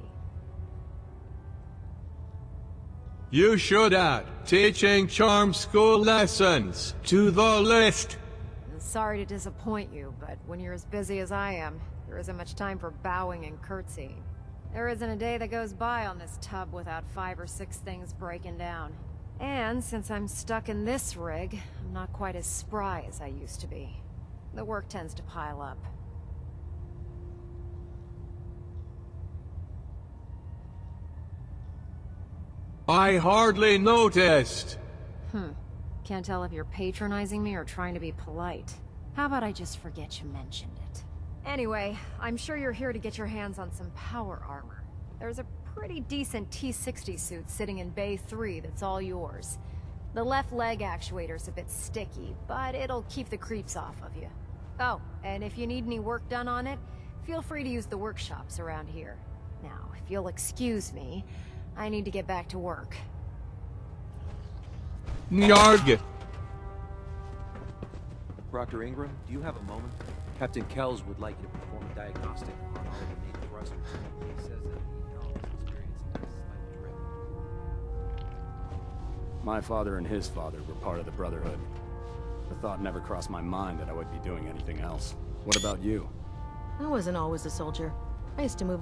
You should add teaching charm school lessons to the list. Sorry to disappoint you, but when you're as busy as I am, there isn't much time for bowing and curtsying. There isn't a day that goes by on this tub without 5 or 6 things breaking down. And since I'm stuck in this rig, I'm not quite as spry as I used to be. The work tends to pile up. I hardly noticed. Can't tell if you're patronizing me or trying to be polite. How about I just forget you mentioned it? Anyway, I'm sure you're here to get your hands on some power armor. There's a pretty decent T-60 suit sitting in Bay 3 that's all yours. The left leg actuator's a bit sticky, but it'll keep the creeps off of you. Oh, and if you need any work done on it, feel free to use the workshops around here. Now, if you'll excuse me, I need to get back to work. Nyarg! Dr. Ingram, do you have a moment? Captain Kells would like you to perform a diagnostic on all of the main thrusters. He says that the helm is experiencing a slight drip. My father and his father were part of the Brotherhood. The thought never crossed my mind that I would be doing anything else. What about you? I wasn't always a soldier. I used to move...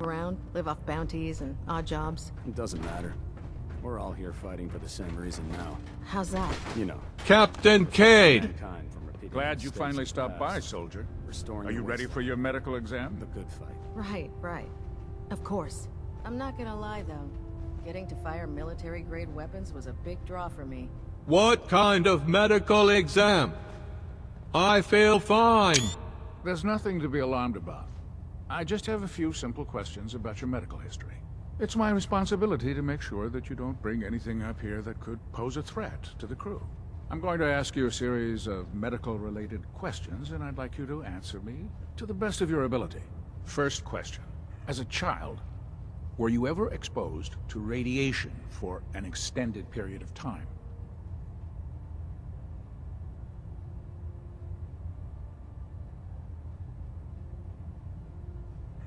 around, live off bounties and odd jobs? It doesn't matter. We're all here fighting for the same reason now. How's that? You know. Captain Cade! Mankind from repeating Glad you mistakes finally of the stopped by, past. soldier. Restoring Are you the ready for your medical exam? The good fight. Right. Of course. I'm not gonna lie, though. Getting to fire military-grade weapons was a big draw for me. What kind of medical exam? I feel fine. There's nothing to be alarmed about. I just have a few simple questions about your medical history. It's my responsibility to make sure that you don't bring anything up here that could pose a threat to the crew. I'm going to ask you a series of medical-related questions, and I'd like you to answer me to the best of your ability. First question. As a child, were you ever exposed to radiation for an extended period of time?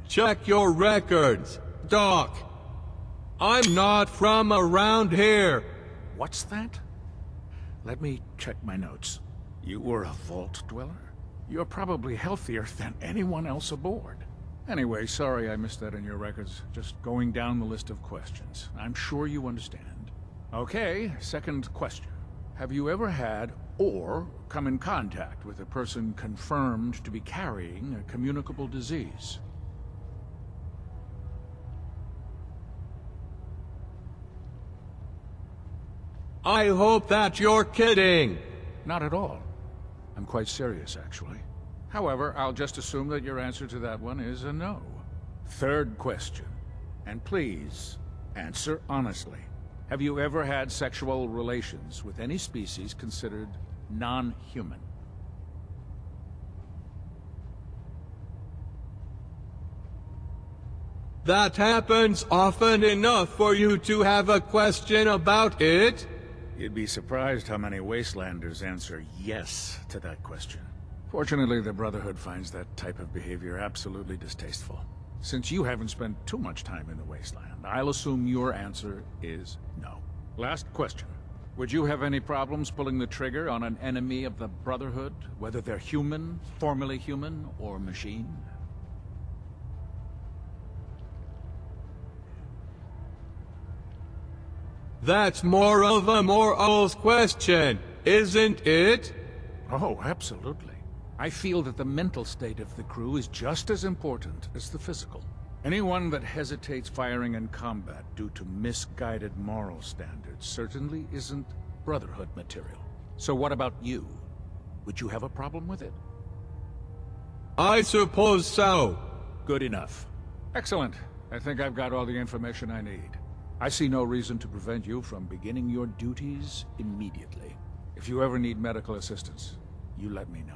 Check your records, Doc. I'm not from around here. What's that? Let me check my notes. You were a vault dweller? You're probably healthier than anyone else aboard. Anyway, sorry I missed that in your records. Just going down the list of questions. I'm sure you understand. Okay, second question. Have you ever had or come in contact with a person confirmed to be carrying a communicable disease? I hope that you're kidding. Not at all. I'm quite serious, actually. However, I'll just assume that your answer to that one is a no. Third question. And please, answer honestly. Have you ever had sexual relations with any species considered non-human? That happens often enough for you to have a question about it. You'd be surprised how many Wastelanders answer yes to that question. Fortunately, the Brotherhood finds that type of behavior absolutely distasteful. Since you haven't spent too much time in the Wasteland, I'll assume your answer is no. Last question. Would you have any problems pulling the trigger on an enemy of the Brotherhood, whether they're human, formerly human, or machine? That's more of a morals question, isn't it? Oh, absolutely. I feel that the mental state of the crew is just as important as the physical. Anyone that hesitates firing in combat due to misguided moral standards certainly isn't Brotherhood material. So what about you? Would you have a problem with it? I suppose so. Good enough. Excellent. I think I've got all the information I need. I see no reason to prevent you from beginning your duties immediately. If you ever need medical assistance, you let me know.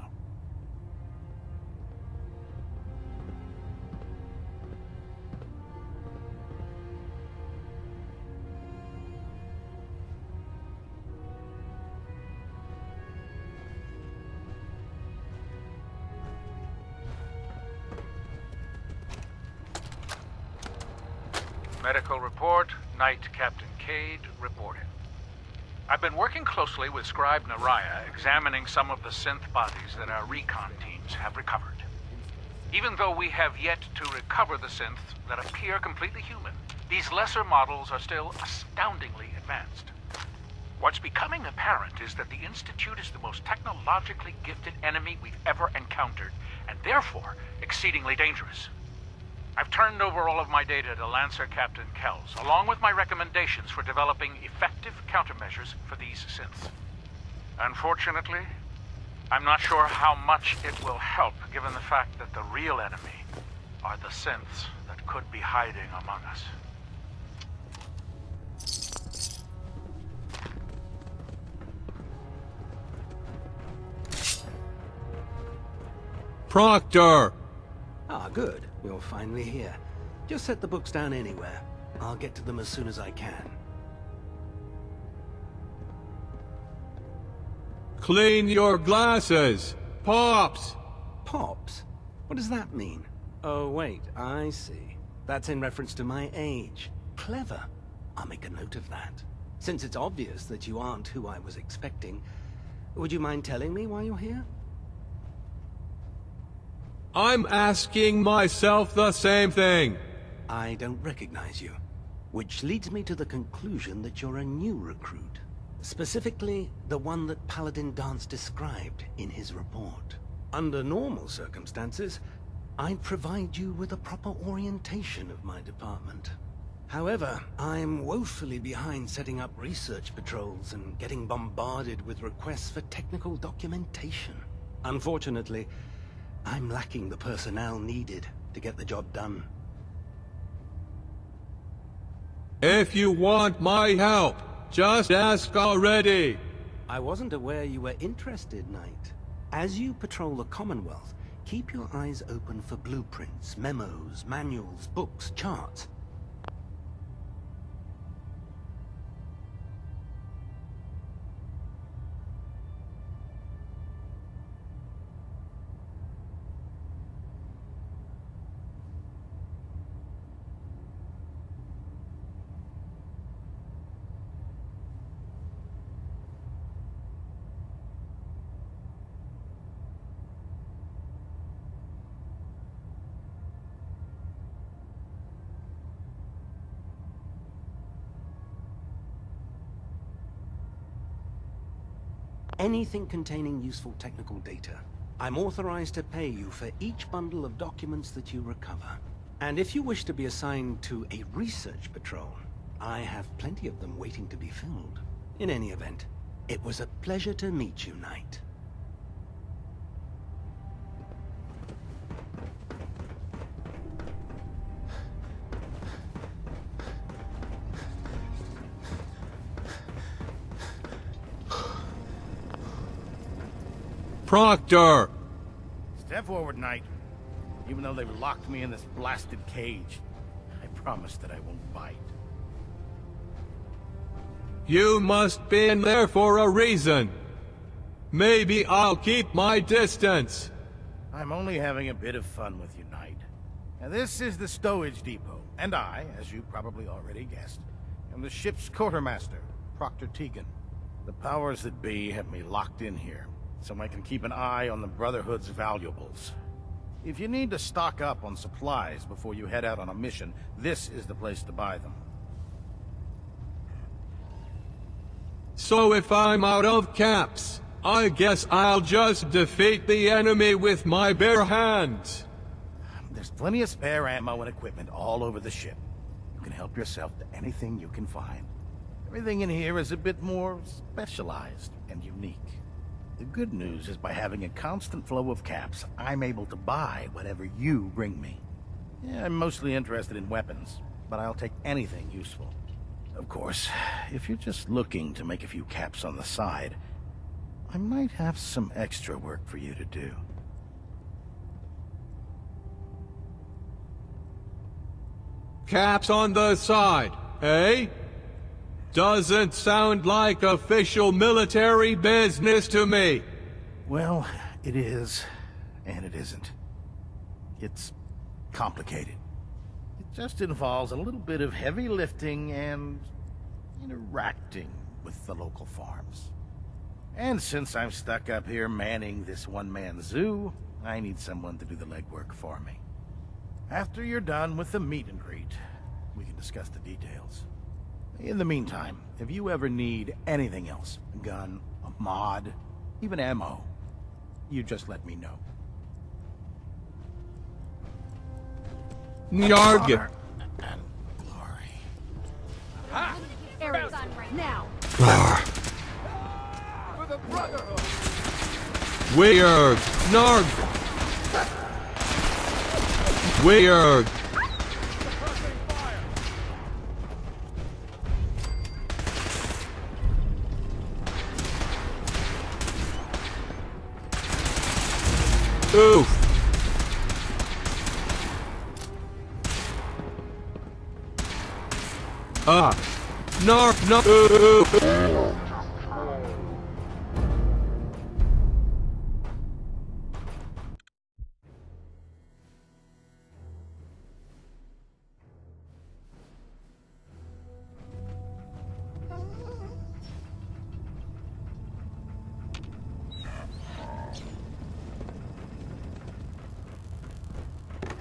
Medical report, Knight Captain Cade reporting. I've been working closely with Scribe Naraya, examining some of the synth bodies that our recon teams have recovered. Even though we have yet to recover the synths that appear completely human, these lesser models are still astoundingly advanced. What's becoming apparent is that the Institute is the most technologically gifted enemy we've ever encountered, and therefore exceedingly dangerous. I've turned over all of my data to Lancer Captain Kells, along with my recommendations for developing effective countermeasures for these synths. Unfortunately, I'm not sure how much it will help, given the fact that the real enemy are the synths that could be hiding among us. Proctor! Ah, good. You're finally here. Just set the books down anywhere. I'll get to them as soon as I can. Clean your glasses! Pops! Pops? What does that mean? Oh, wait, I see. That's in reference to my age. Clever. I'll make a note of that. Since it's obvious that you aren't who I was expecting, would you mind telling me why you're here? I'm asking myself the same thing. I don't recognize you. Which leads me to the conclusion that you're a new recruit. Specifically, the one that Paladin Dance described in his report. Under normal circumstances, I'd provide you with a proper orientation of my department. However, I'm woefully behind setting up research patrols and getting bombarded with requests for technical documentation. Unfortunately, I'm lacking the personnel needed to get the job done. If you want my help, just ask already. I wasn't aware you were interested, Knight. As you patrol the Commonwealth, keep your eyes open for blueprints, memos, manuals, books, charts. Anything containing useful technical data. I'm authorized to pay you for each bundle of documents that you recover. And if you wish to be assigned to a research patrol, I have plenty of them waiting to be filled. In any event, it was a pleasure to meet you, Knight. Proctor! Step forward, Knight. Even though they've locked me in this blasted cage, I promise that I won't bite. You must be in there for a reason. Maybe I'll keep my distance. I'm only having a bit of fun with you, Knight. Now, this is the stowage depot, and I, as you probably already guessed, am the ship's quartermaster, Proctor Tegan. The powers that be have me locked in here, so I can keep an eye on the Brotherhood's valuables. If you need to stock up on supplies before you head out on a mission, this is the place to buy them. So if I'm out of caps, I guess I'll just defeat the enemy with my bare hands. There's plenty of spare ammo and equipment all over the ship. You can help yourself to anything you can find. Everything in here is a bit more specialized and unique. The good news is by having a constant flow of caps, I'm able to buy whatever you bring me. Yeah, I'm mostly interested in weapons, but I'll take anything useful. Of course, if you're just looking to make a few caps on the side, I might have some extra work for you to do. Caps on the side, eh? Doesn't sound like official military business to me. Well, it is, and it isn't. It's complicated. It just involves a little bit of heavy lifting and interacting with the local farms. And since I'm stuck up here manning this one-man zoo, I need someone to do the legwork for me. After you're done with the meet and greet, we can discuss the details. In the meantime, if you ever need anything else, a gun, a mod, even ammo, you just let me know. Yarg. Honor and glory. Ares, now! For the Brotherhood! Weird. Narg. Weird. Oof. Narp, no.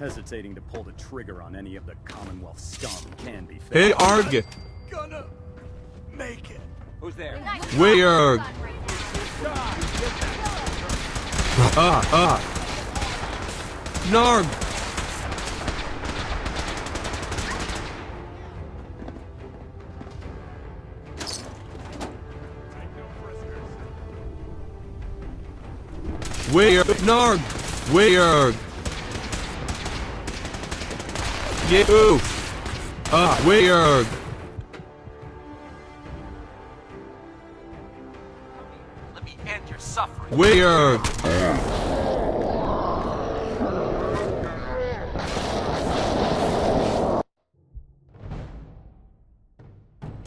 hesitating to pull the trigger on any of the Commonwealth scum can be found. Hey, Arg! Gonna make it. Who's there? Weird! Narg! Weird! Narg! Weird! You! Weird! Let me end your suffering. Weird!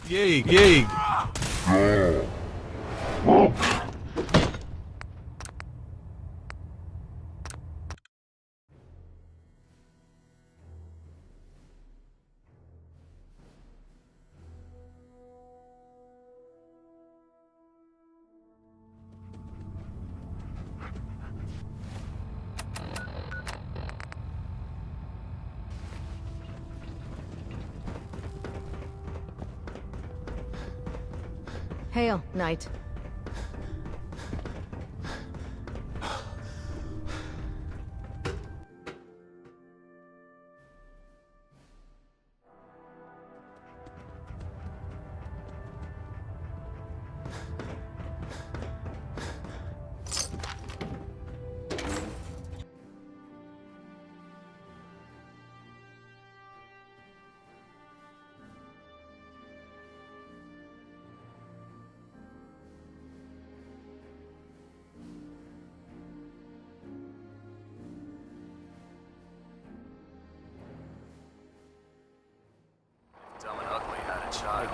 Yeeg, yeeg! Hail, Knight. Dumb and Ugly had a child.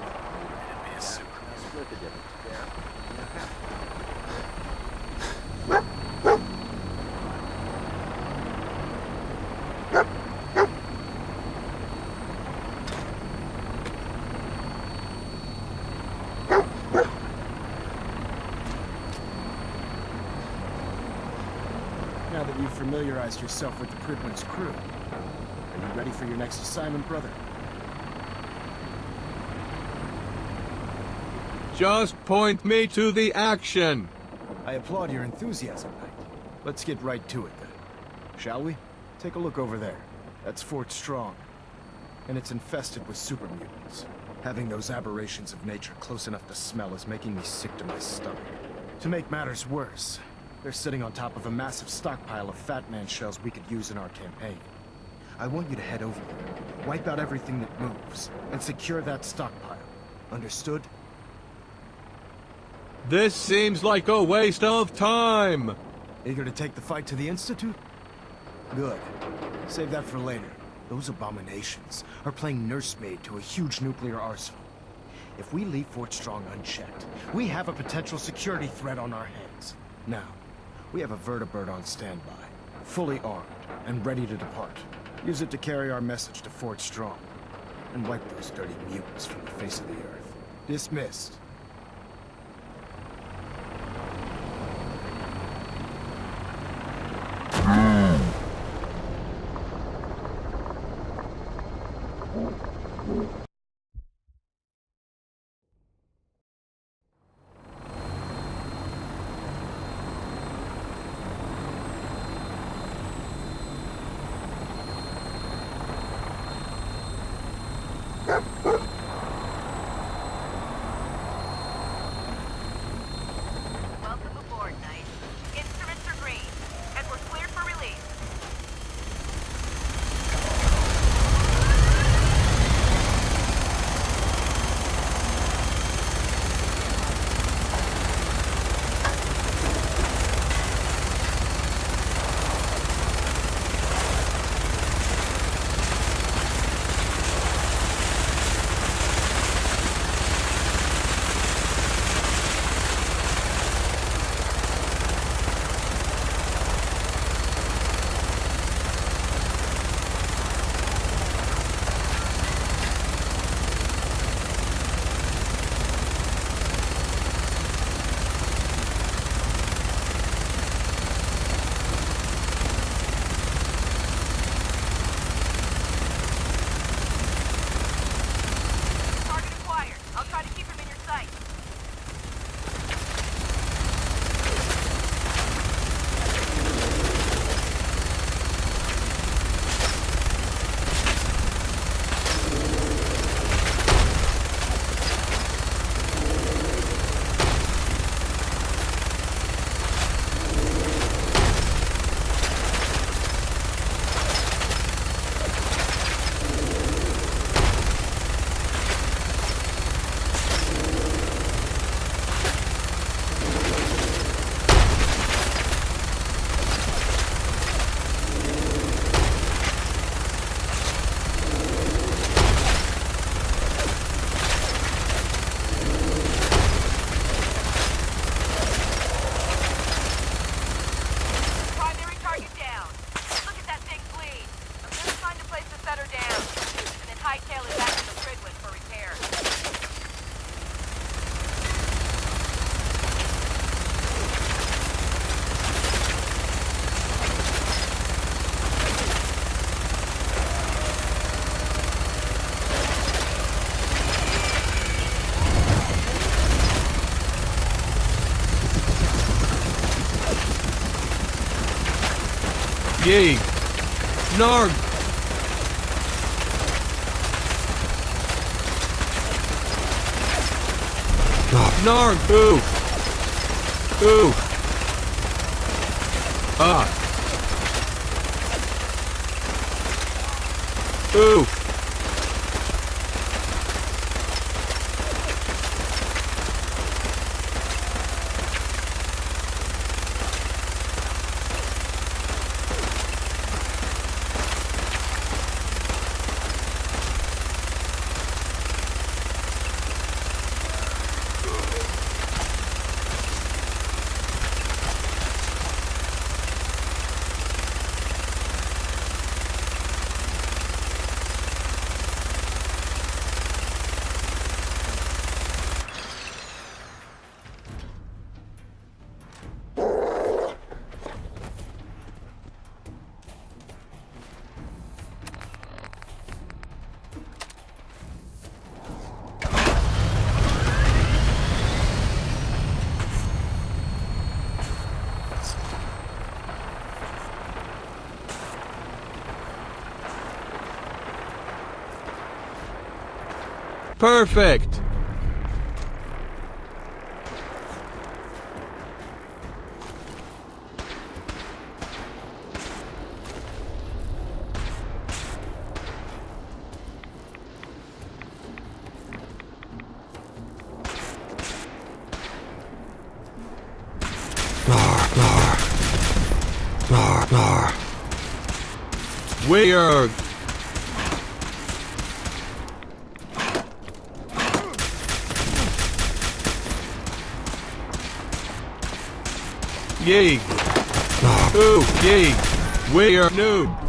It'd be a Superman. Split the difference. Now that you've familiarized yourself with the Pridman's crew, are you ready for your next assignment, brother? Just point me to the action! I applaud your enthusiasm, Knight. Let's get right to it, then. Shall we? Take a look over there. That's Fort Strong. And it's infested with super mutants. Having those aberrations of nature close enough to smell is making me sick to my stomach. To make matters worse, they're sitting on top of a massive stockpile of Fat Man shells we could use in our campaign. I want you to head over there, wipe out everything that moves, and secure that stockpile. Understood? This seems like a waste of time! Eager to take the fight to the Institute? Good. Save that for later. Those abominations are playing nursemaid to a huge nuclear arsenal. If we leave Fort Strong unchecked, we have a potential security threat on our hands. Now, we have a vertibird on standby, fully armed and ready to depart. Use it to carry our message to Fort Strong, and wipe those dirty mutants from the face of the earth. Dismissed. Yay. Narg. Narg. Ooh. Ooh. Ah. Ooh. Perfect. Weird. Yay. Ooh, yay. We are noob.